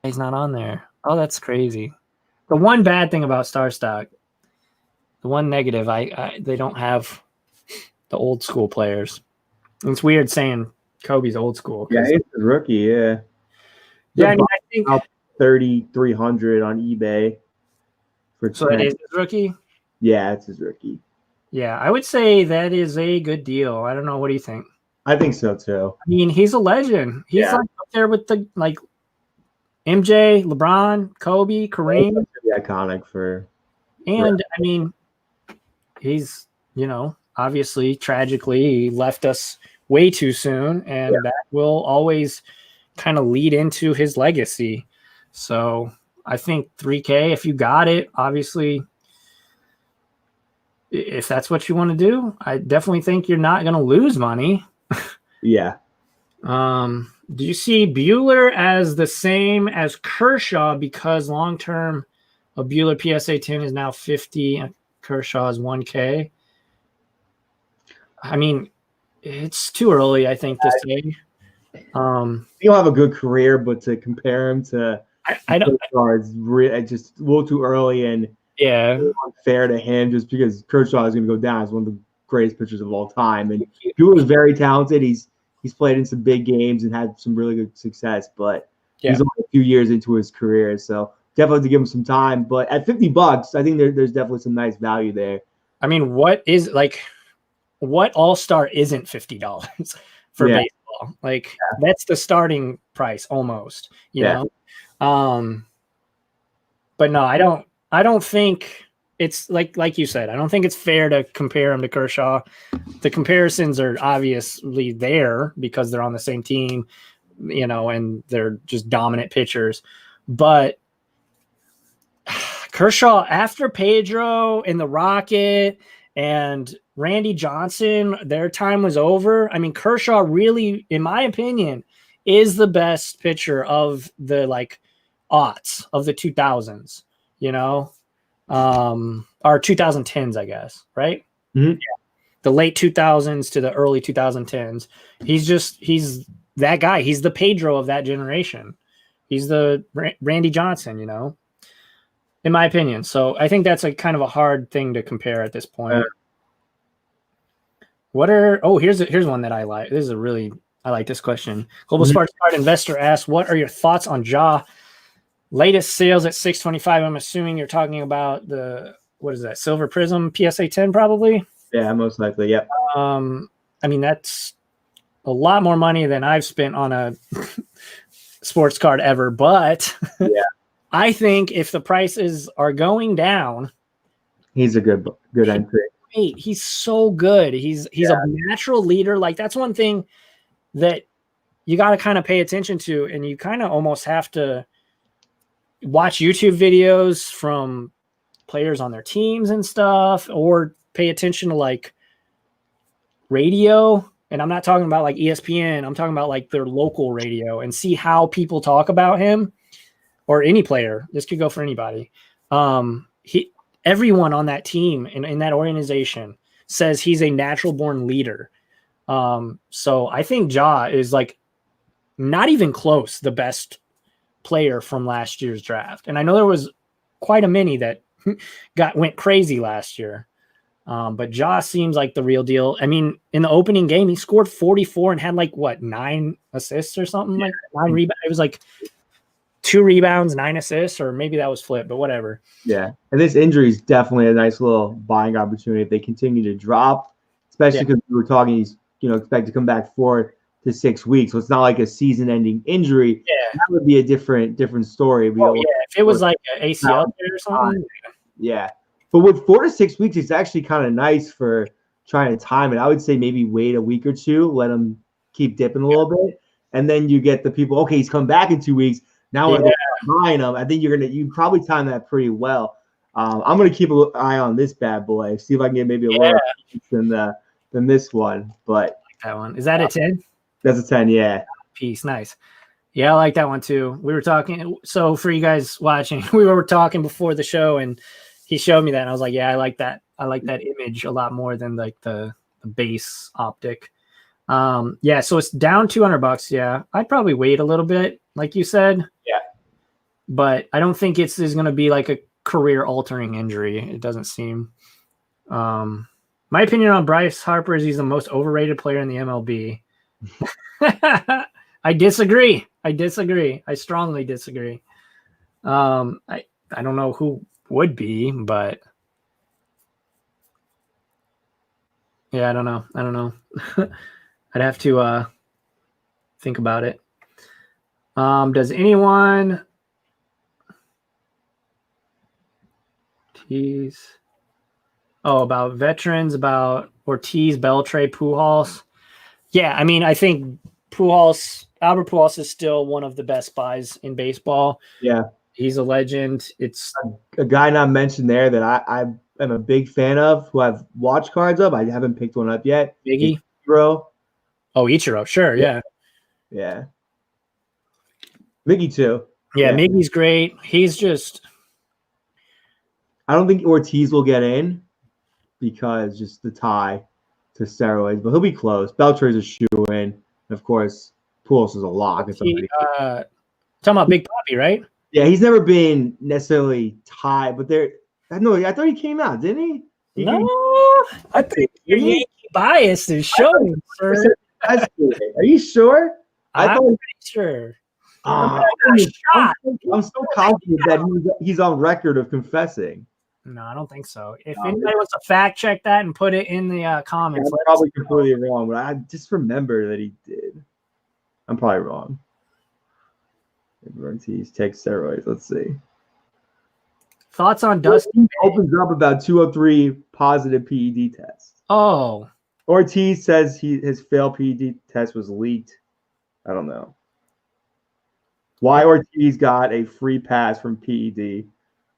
on there. Oh, that's crazy. The one bad thing about Star Stock, the one negative, they don't have the old school players. And it's weird saying Kobe's old school. Yeah, it's a rookie. Yeah. Yeah, I think 3,300 on eBay. So that is his rookie. Yeah, it's his rookie. Yeah, I would say that is a good deal. I don't know. What do you think? I think so too. I mean, he's a legend. He's like up there with the MJ, LeBron, Kobe, Kareem. That's iconic for. And I mean, he's obviously tragically he left us way too soon, and that will always kind of lead into his legacy. So I think 3K, if you got it, obviously. If that's what you want to do, I definitely think you're not going to lose money. Yeah. Do you see Buehler as the same as Kershaw because long-term a Buehler PSA 10 is now 50 and Kershaw is 1K? I mean, it's too early, I think, to say. He'll have a good career, but to compare him to Kershaw is just a little too early and unfair to him just because Kershaw is going to go down as one of the greatest pitchers of all time. And Buehler is very talented. He's played in some big games and had some really good success, but he's only a few years into his career, so definitely have to give him some time. But at $50, I think there's definitely some nice value there. I mean, what all-star isn't $50 for baseball? That's the starting price almost, you know? But no, I don't think it's like you said, I don't think it's fair to compare him to Kershaw. The comparisons are obviously there because they're on the same team, and they're just dominant pitchers. But Kershaw, after Pedro and the Rocket and Randy Johnson, their time was over. I mean, Kershaw really, in my opinion, is the best pitcher of the aughts of the 2000s, or 2010s, I guess, right? Mm-hmm. Yeah. The late 2000s to the early 2010s. He's that guy. He's the Pedro of that generation. He's the Randy Johnson, in my opinion. So I think that's a kind of a hard thing to compare at this point. Here's one that I like. This is a really I like this question. Global Sparks Card Investor asks, what are your thoughts on Ja? Latest sales at 625. I'm assuming you're talking about what is that? Silver Prism PSA 10 probably? Yeah, most likely. Yep. I mean, that's a lot more money than I've spent on a sports card ever, but yeah. I think if the prices are going down, he's a good entry. He's so good. He's a natural leader. Like, that's one thing that you got to kind of pay attention to, and you kind of almost have to watch YouTube videos from players on their teams and stuff, or pay attention to like radio. And I'm not talking about like ESPN. I'm talking about like their local radio, and see how people talk about him, or any player. This could go for anybody. Everyone on that team and in that organization says he's a natural born leader. So I think Ja is like not even close the best player from last year's draft. And I know there was quite a many that went crazy last year. But Ja seems like the real deal. I mean, in the opening game, he scored 44 and had like 9 assists or something, like 9 rebounds. It was like 2 rebounds, 9 assists, or maybe that was flipped, but whatever. Yeah. And this injury is definitely a nice little buying opportunity if they continue to drop, especially because we were talking, he's, expect to come back 4 to 6 weeks. So it's not like a season ending injury. Yeah. That would be a different story. If it was like an ACL or something. Yeah. But with 4 to 6 weeks, it's actually kind of nice for trying to time it. I would say maybe wait a week or two, let him keep dipping a little bit. And then you get the people, okay, he's come back in 2 weeks. Now we're buying him. I think you probably time that pretty well. I'm gonna keep an eye on this bad boy. See if I can get maybe a little than this one. But I like that one. Is that a 10? That's a 10. Yeah. Piece. Nice. Yeah, I like that one too. We were talking. So for you guys watching, we were talking before the show, and he showed me that, and I was like, yeah, I like that. I like that image a lot more than like the base optic. So it's down $200. Yeah, I'd probably wait a little bit, like you said. Yeah. But I don't think it's going to be like a career-altering injury. It doesn't seem. My opinion on Bryce Harper is he's the most overrated player in the MLB. I disagree. I strongly disagree. I don't know who would be, but yeah, I don't know. I'd have to think about it. Does anyone tease about veterans, about Ortiz, Beltre, Pujols? Yeah, I mean, I think Albert Pujols is still one of the best buys in baseball. Yeah. He's a legend. It's a guy not mentioned there that I am a big fan of, who I've watched cards of. I haven't picked one up yet. Miggy? Ichiro. Oh, Ichiro. Sure, yeah. Yeah. Miggy too. Yeah, Miggy's great. He's just – I don't think Ortiz will get in because just the tie to steroids, but he'll be close. Beltre's a shoe-in. Of course, Pujols is a lock. Talking about Big Papi, right? Yeah, he's never been necessarily tied, but I thought he came out, didn't he? I think your Yankee bias is showing, sir. Are you sure? I'm pretty sure. I'm so confident that he's on record of confessing. No, I don't think so. If anybody wants to fact check that and put it in the comments, I'm probably completely wrong, but I just remember that he did. I'm probably wrong. Ortiz takes steroids. Let's see. Thoughts on Dustin? Opens up about 203 positive PED tests. Oh. Ortiz says his failed PED test was leaked. I don't know. Why Ortiz got a free pass from PED?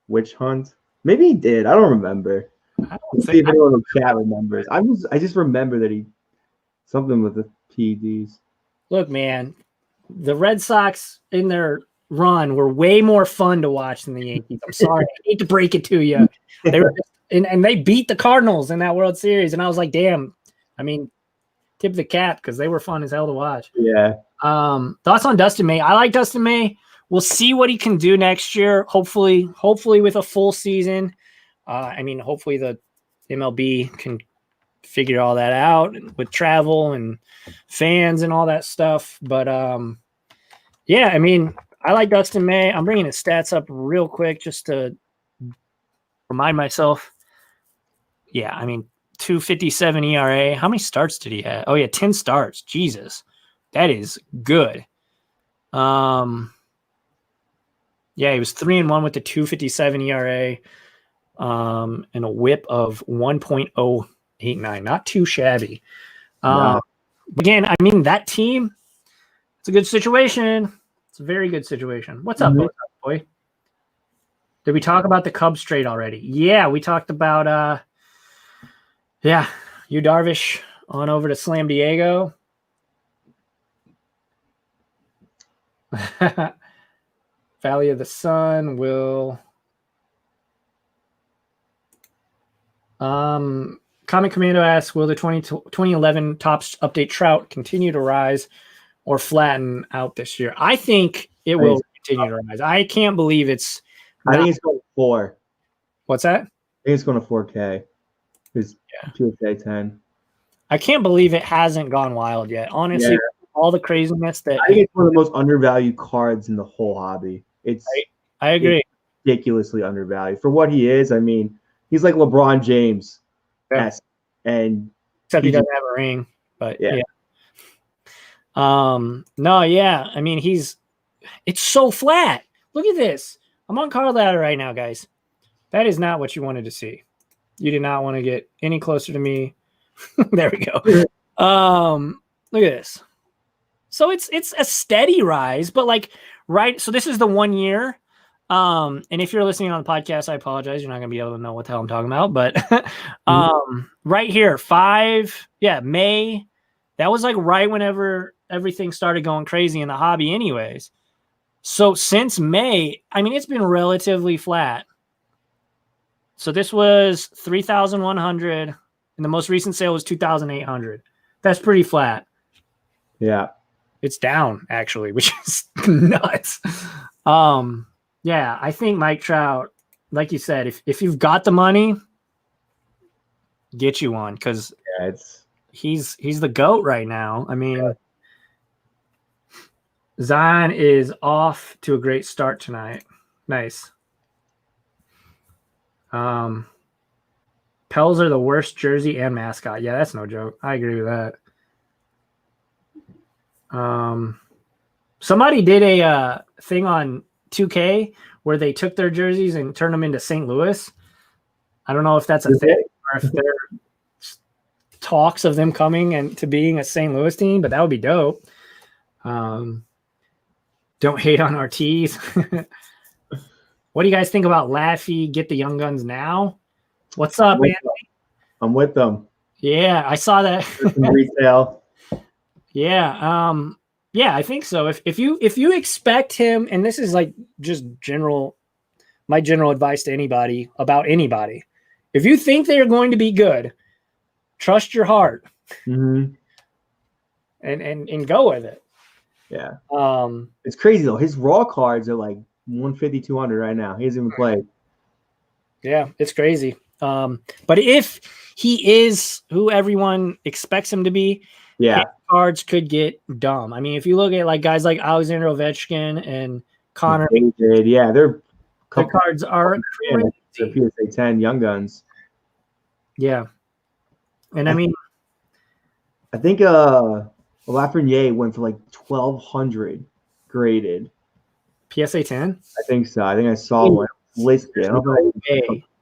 Witch hunt? Maybe he did. I don't remember. Let's see if anyone in the chat remembers. I just remember that he something with the PEDs. Look, man, the Red Sox in their run were way more fun to watch than the Yankees. I'm sorry. I hate to break it to you. They were and they beat the Cardinals in that World Series, and I was like, damn. I mean, tip the cap because they were fun as hell to watch. Yeah. Thoughts on Dustin May? I like Dustin May. We'll see what he can do next year. Hopefully with a full season. Hopefully the MLB can figure all that out with travel and fans and all that stuff. But yeah, I mean, I like Dustin May. I'm bringing his stats up real quick just to remind myself. Yeah, I mean, 2.57 ERA. How many starts did he have? Oh yeah, 10 starts. Jesus, that is good. Yeah, he was 3-1 with the 2.57 ERA, and a WHIP of 1.089. Not too shabby. No. Again, I mean, that team, it's a good situation. It's a very good situation. What's up, boy? Did we talk about the Cubs trade already? Yeah, we talked about Yu Darvish on over to Slam Diego. Valley of the Sun will Comic Commando asks, will the 2011 Topps update Trout continue to rise or flatten out this year? I think it will continue to rise. I can't believe it's I think it's going to 4. What's that? I think it's going to 4K. It's PSA 10. I can't believe it hasn't gone wild yet. Honestly, all the craziness that I think it's one of the most undervalued cards in the whole hobby. I agree. It's ridiculously undervalued for what he is. I mean, he's like LeBron James, and except he doesn't have a ring. But no, yeah. I mean, it's so flat. Look at this. I'm on card ladder right now, guys. That is not what you wanted to see. You did not want to get any closer to me. There we go. Look at this. So it's a steady rise, but like so this is the 1 year. And if you're listening on the podcast, I apologize. You're not gonna be able to know what the hell I'm talking about. But right here, May. That was like right whenever everything started going crazy in the hobby, anyways. So since May, I mean, it's been relatively flat. So this was 3,100, and the most recent sale was 2,800. That's pretty flat. Yeah. It's down, actually, which is nuts. Yeah, I think Mike Trout, like you said, if you've got the money, get you one, because he's the GOAT right now. I mean, Zion is off to a great start tonight. Nice. Pels are the worst jersey and mascot. Yeah, that's no joke. I agree with that. Somebody did a thing on 2K where they took their jerseys and turned them into St. Louis. I don't know if that's a thing or if there are talks of them coming and to being a St. Louis team, but that would be dope. Don't hate on Ortiz. What do you guys think about Laffy? Get the young guns now. What's up, man? I'm with them. Yeah, I saw that. Retail. Yeah, I think so. If you expect him, and this is like just my general advice to anybody about anybody. If you think they are going to be good, trust your heart, and go with it. Yeah. It's crazy though. His raw cards are like 150, 200 right now. He hasn't even played. Yeah, it's crazy. But if he is who everyone expects him to be, cards could get dumb. I mean, if you look at like guys like Alexander Ovechkin and Connor, their cards are crazy. They're PSA 10 young guns. Yeah, and I mean, I think Lafreniere went for like 1,200 graded. PSA 10. I think so. I think I saw one listed. I don't know,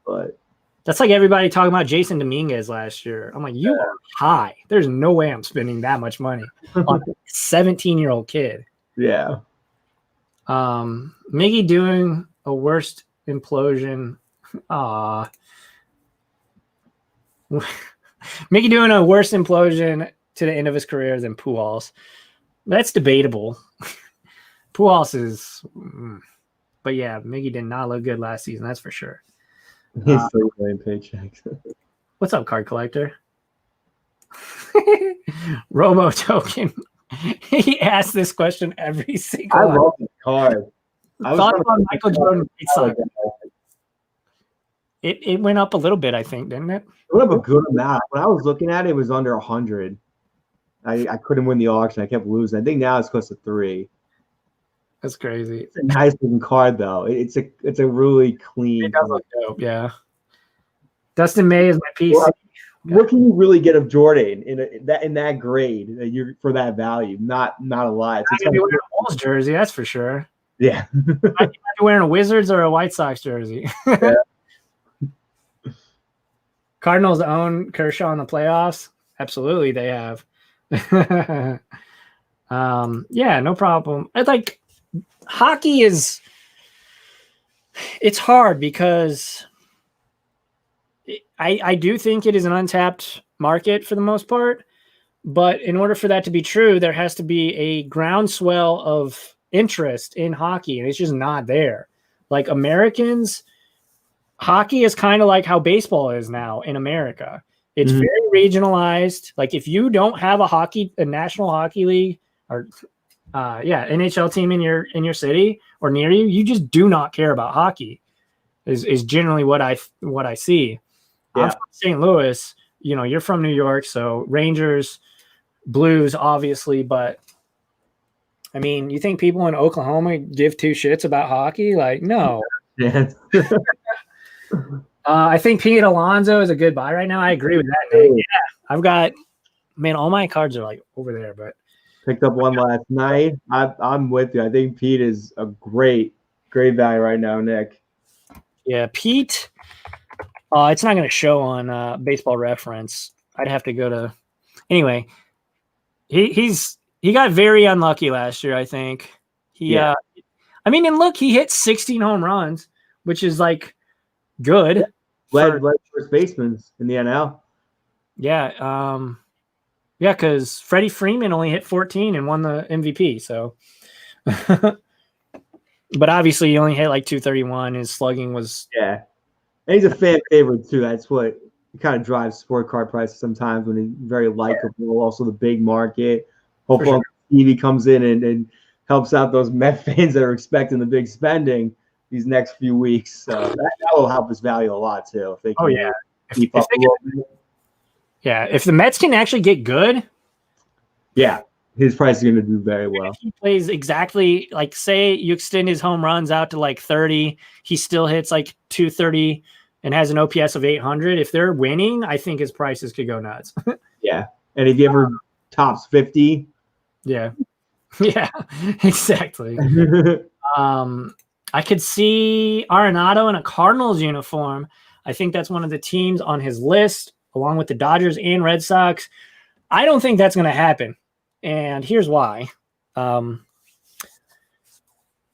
but that's like everybody talking about Jason Dominguez last year. I'm like, you are high. There's no way I'm spending that much money on a 17-year-old kid. Yeah. Miggy doing a worst implosion. Miggy doing a worse implosion to the end of his career than Pujols. That's debatable. Pujols is, but yeah, Miggy did not look good last season. That's for sure. He's still paying paychecks. What's up, card collector? Robo Token. He asks this question every single I love the card. Thoughts on Michael Jordan? It went up a little bit, I think, didn't it? It went up a good amount. When I was looking at it, it was under 100. I couldn't win the auction. I kept losing. I think now it's close to 3. That's crazy. It's a nice looking card, though. It's a really clean. It does look dope, yeah. Dustin May is my PC. Well, what can you really get of Jordan in that grade for that value? Not a lot. It's gonna be wearing a Bulls jersey, that's for sure. Yeah. Might be wearing a Wizards or a White Sox jersey. Yeah. Cardinals own Kershaw in the playoffs. Absolutely, they have. Yeah, no problem. I like hockey is. It's hard because I do think it is an untapped market for the most part, but in order for that to be true, there has to be a groundswell of interest in hockey, and it's just not there. Like Americans, hockey is kind of like how baseball is now in America. It's very regionalized. Like if you don't have a National Hockey League or NHL team in your city or near you, you just do not care about hockey. Is generally what I see. Yeah. I'm from St. Louis. You know, you're from New York, so Rangers, Blues, obviously, but I mean, you think people in Oklahoma give two shits about hockey? Like, no. Yeah. I think Pete Alonso is a good buy right now. I agree with that, Nate. Yeah, I've got, man, all my cards are like over there, but picked up one last night. I'm with you. I think Pete is a great value right now, Nick. Yeah, Pete. It's not going to show on Baseball Reference. I'd have to go to. Anyway, he got very unlucky last year. I think I mean, and look, he hit 16 home runs, which is like good. Led first baseman in the NL. Yeah, because Freddie Freeman only hit 14 and won the MVP. So, but obviously he only hit like 231. His slugging was and he's a fan favorite too. That's what kind of drives sport card prices sometimes when he's very likable. Also, the big market. Hopefully, Stevie comes in and helps out those Met fans that are expecting the big spending these next few weeks. So that will help his value a lot too. If they can keep up a little bit. Yeah, if the Mets can actually get good, his price is going to do very well. If he plays exactly like, say you extend his home runs out to like 30, he still hits like 230 and has an OPS of 800. If they're winning, I think his prices could go nuts. Yeah, and if he ever tops 50, yeah, exactly. I could see Arenado in a Cardinals uniform. I think that's one of the teams on his list, along with the Dodgers and Red Sox. I don't think that's going to happen. And here's why.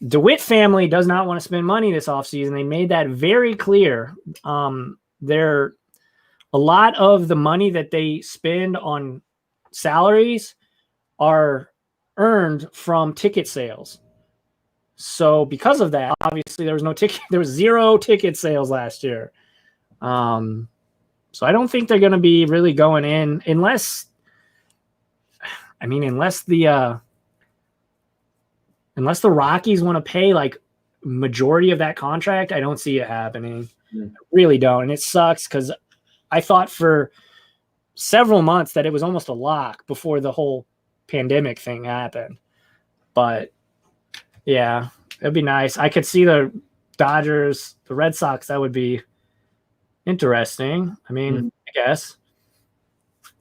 DeWitt family does not want to spend money this offseason. They made that very clear. A lot of the money that they spend on salaries are earned from ticket sales. So because of that, obviously there was 0 ticket sales last year. So I don't think they're going to be really going in unless the Rockies want to pay like majority of that contract. I don't see it happening. I really don't. And it sucks because I thought for several months that it was almost a lock before the whole pandemic thing happened. But yeah, it'd be nice. I could see the Dodgers, the Red Sox. That would be interesting. I mean, I guess.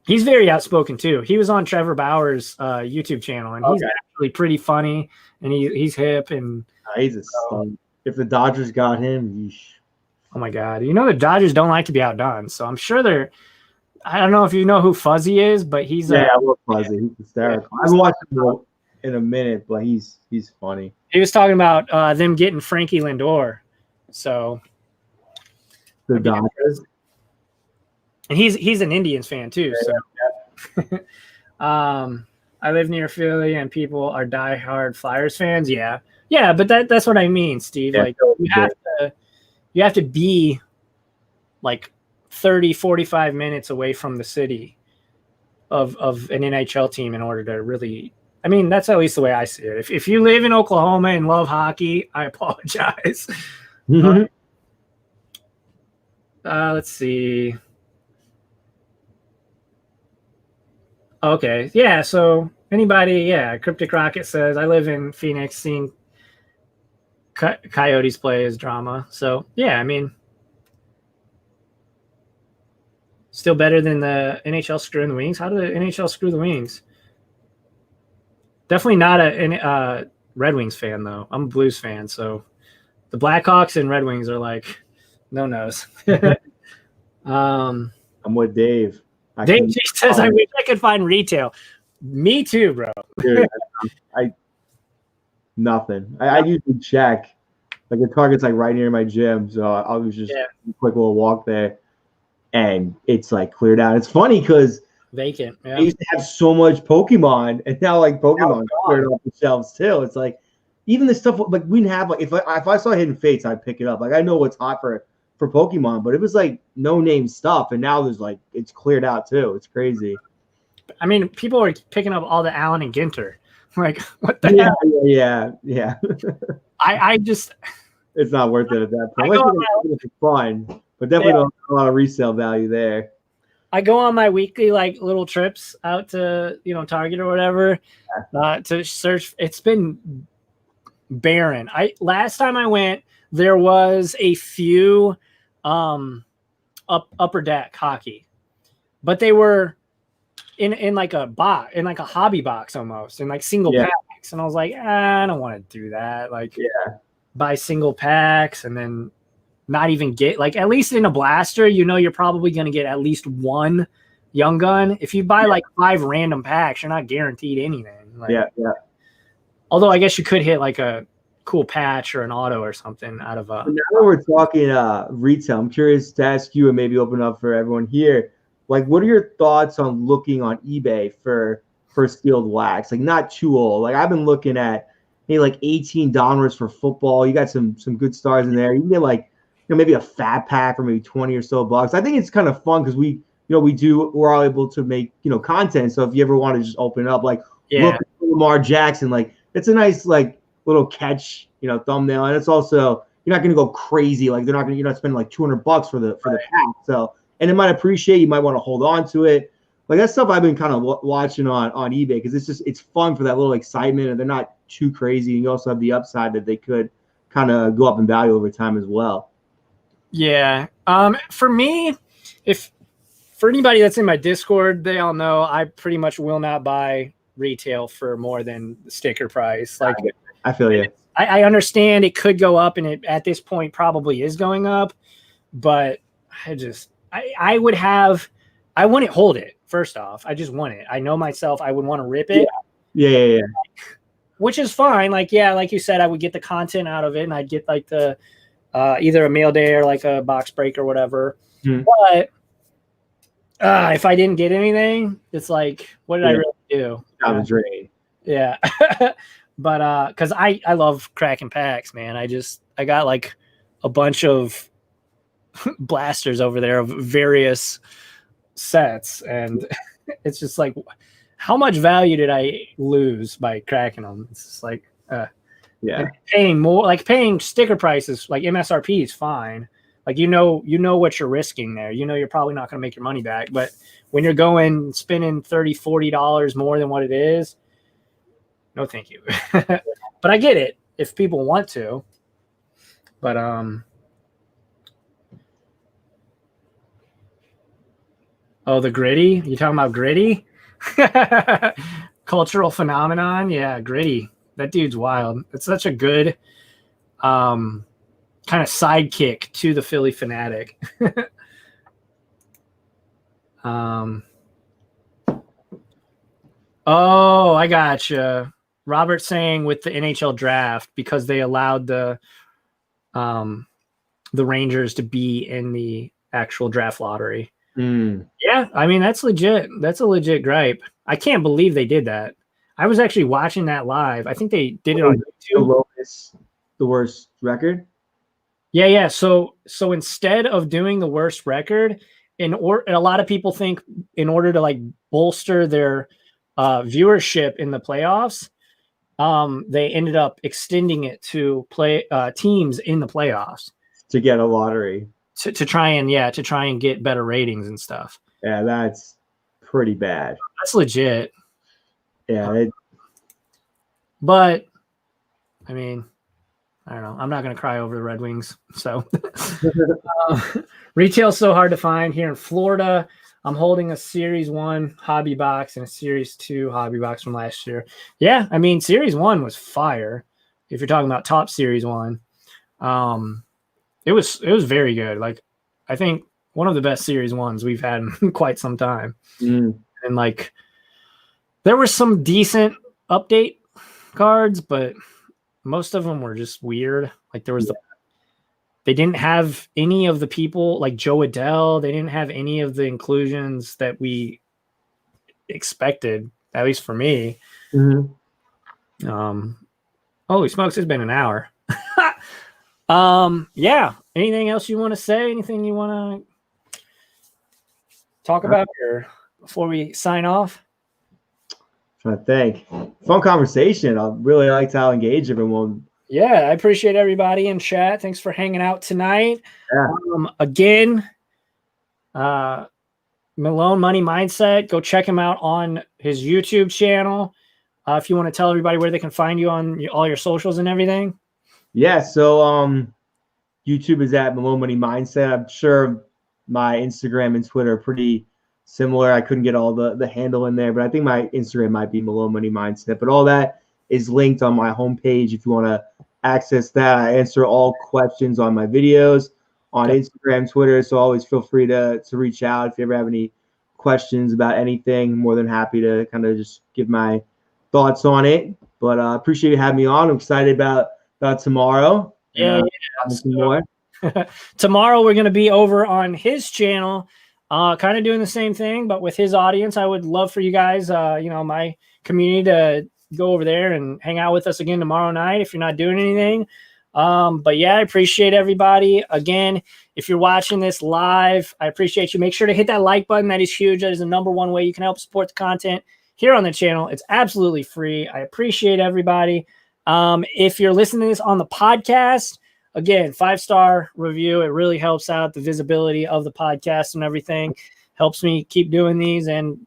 He's very outspoken too. He was on Trevor Bauer's YouTube channel, and he's actually pretty funny, and he's hip. And he's a stud. If the Dodgers got him, yeesh. Oh my God! You know the Dodgers don't like to be outdone, so I'm sure they're. I don't know if you know who Fuzzy is, but he's I love Fuzzy. He's hysterical. I haven't watched him in a minute, but he's funny. He was talking about them getting Frankie Lindor, so the Dodgers. And he's an Indians fan too. So I live near Philly and people are diehard Flyers fans. Yeah, but that's what I mean, Steve. Yeah, like you have to be like 30, 45 minutes away from the city of an NHL team in order to really. I mean, that's at least the way I see it. If you live in Oklahoma and love hockey, I apologize. Let's see. Okay, yeah. So anybody, yeah. Cryptic Rocket says I live in Phoenix, seeing Coyotes play is drama. So yeah, I mean, still better than the NHL screwing the Wings. How did the NHL screw the Wings? Definitely not a Red Wings fan though. I'm a Blues fan, so the Blackhawks and Red Wings are like no nos. I'm with Dave. Dave says, "I wish I could find retail." Me too, bro. Dude, nothing. I usually check. Like the Target's like right near my gym, so I'll just a quick little walk there, and it's like cleared out. It's funny because vacant. Yeah. I used to have so much Pokemon, and now like Pokemon cleared off the shelves too. It's like even the stuff like we didn't have like if I saw Hidden Fates, I'd pick it up. Like I know what's hot for Pokemon, but it was like no name stuff, and now there's like it's cleared out too. It's crazy. I mean, people are picking up all the Allen and Ginter. Like what the hell? Yeah. I just it's not worth it at that point. It's fine, but definitely don't have a lot of resale value there. I go on my weekly like little trips out to Target or whatever to search. It's been barren. Last time I went, there was a few upper deck hockey, but they were in like a box, in like a hobby box almost, in like single packs. And I was like, I don't want to do that. Like, buy single packs and then not even get like at least in a blaster, you're probably going to get at least one young gun. If you buy like 5 random packs, you're not guaranteed anything. Like, although I guess you could hit like a cool patch or an auto or something out of a. Now that we're talking retail, I'm curious to ask you and maybe open up for everyone here. Like, what are your thoughts on looking on eBay for sealed wax? Like, not too old. Like, I've been looking at maybe like $18 for football. You got some good stars in there. You can get like maybe a fat pack for maybe 20 or so bucks. I think it's kind of fun because we're all able to make content. So if you ever want to just open it up, like look at Lamar Jackson, like it's a nice like little catch thumbnail, and it's also you're not going to go crazy. Like you're not spending like $200 for the pack. So. And it might appreciate, you might want to hold on to it. Like that stuff I've been kind of watching on eBay because it's fun for that little excitement, and they're not too crazy. And you also have the upside that they could kind of go up in value over time as well. Yeah. For me, for anybody that's in my Discord, they all know I pretty much will not buy retail for more than the sticker price. Like I feel you. I understand it could go up, and it at this point probably is going up, but I wouldn't hold it. First off, I just want it. I know myself. I would want to rip it. Yeah. Which is fine. Like, like you said, I would get the content out of it, and I'd get like the either a mail day or like a box break or whatever. But if I didn't get anything, it's like, what did I really do? Down the drain. Yeah. But because I love cracking packs, man. I got like a bunch of blasters over there of various sets, and it's just like, how much value did I lose by cracking them? It's just like paying more, like paying sticker prices, like MSRP is fine. Like you know what you're risking there. You're probably not going to make your money back, but when you're spending $30-$40 more than what it is, no thank you. But I get it if people want to, but oh, the gritty? You talking about gritty? Cultural phenomenon? Yeah, gritty. That dude's wild. It's such a good kind of sidekick to the Philly Fanatic. Oh, I gotcha. Robert saying with the NHL draft, because they allowed the Rangers to be in the actual draft lottery. Yeah, I mean, that's legit. That's a legit gripe. I can't believe they did that. I was actually watching that live. I think they did it on YouTube. The worst record? Yeah. So instead of doing the worst record, and a lot of people think in order to like bolster their viewership in the playoffs, they ended up extending it to play teams in the playoffs to get a lottery. to try and get better ratings and stuff. Yeah, that's pretty bad. That's legit. Yeah. But I mean, I don't know. I'm not going to cry over the Red Wings. So retail's so hard to find here in Florida. I'm holding a Series 1 hobby box and a Series 2 hobby box from last year. Yeah, I mean, Series 1 was fire. If you're talking about top Series 1, it was very good. Like, I think one of the best Series 1s we've had in quite some time. And like, there were some decent update cards, but most of them were just weird. Like there was they didn't have any of the people like Joe Adele. They didn't have any of the inclusions that we expected, at least for me. Holy smokes, it's been an hour. Yeah. Anything else you want to say? Anything you want to talk about here before we sign off? I think fun conversation. I really liked how engaged everyone. Yeah, I appreciate everybody in chat. Thanks for hanging out tonight. Yeah. Again, Milone Money Mindset. Go check him out on his YouTube channel. If you want to tell everybody where they can find you on all your socials and everything. Yeah, so YouTube is at Milone Money Mindset. I'm sure my Instagram and Twitter are pretty similar. I couldn't get all the handle in there, but I think my Instagram might be Milone Money Mindset. But all that is linked on my homepage if you want to access that. I answer all questions on my videos on Instagram, Twitter, so always feel free to reach out if you ever have any questions about anything. I'm more than happy to kind of just give my thoughts on it. But I appreciate you having me on. I'm excited about tomorrow. Some more. Tomorrow we're going to be over on his channel, kind of doing the same thing, but with his audience. I would love for you guys, my community, to go over there and hang out with us again tomorrow night if you're not doing anything. But yeah, I appreciate everybody. Again, if you're watching this live, I appreciate you. Make sure to hit that like button. That is huge. That is the number one way you can help support the content here on the channel. It's absolutely free. I appreciate everybody. If you're listening to this on the podcast, again, 5-star review. It really helps out the visibility of the podcast and everything. Helps me keep doing these and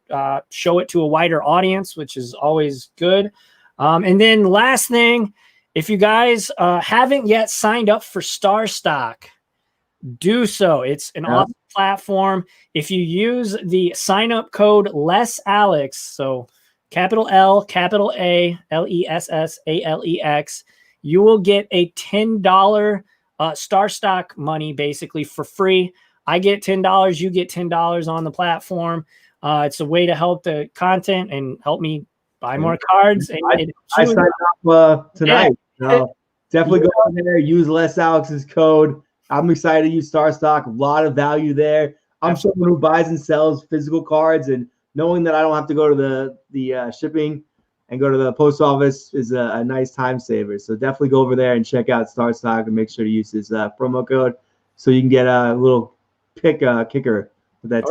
show it to a wider audience, which is always good. And then last thing, if you guys haven't yet signed up for StarStock, do so. It's an awesome platform. If you use the sign-up code LessAlex, so capital L, capital A, LessAlex, you will get a $10 StarStock money basically for free. I get $10, you get $10 on the platform. It's a way to help the content and help me buy more cards. I signed up tonight. Yeah. So definitely go on there, use LessAlex's code. I'm excited to use StarStock. A lot of value there. I'm someone who buys and sells physical cards, and knowing that I don't have to go to the shipping and go to the post office is a nice time saver. So definitely go over there and check out StarStock and make sure to use his promo code so you can get a little kicker with that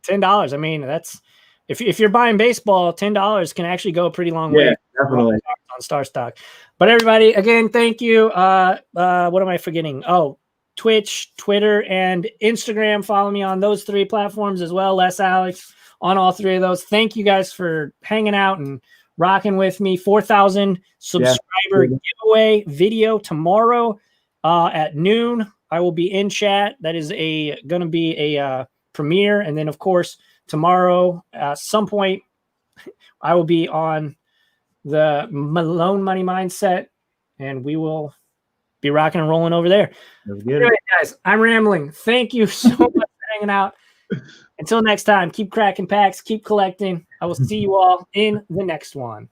$10. I mean, that's if you're buying baseball, $10 can actually go a pretty long way. Definitely on StarStock. But everybody, again, thank you. What am I forgetting? Oh, Twitch, Twitter, and Instagram. Follow me on those 3 platforms as well. LessAlex on all 3 of those. Thank you guys for hanging out and rocking with me. 4,000 subscriber giveaway video tomorrow at noon. I will be in chat. That is going to be a premiere. And then, of course, tomorrow at some point, I will be on the Milone Money Mindset, and we will be rocking and rolling over there. Anyway, guys, I'm rambling. Thank you so much for hanging out. Until next time, keep cracking packs, keep collecting. I will see you all in the next one.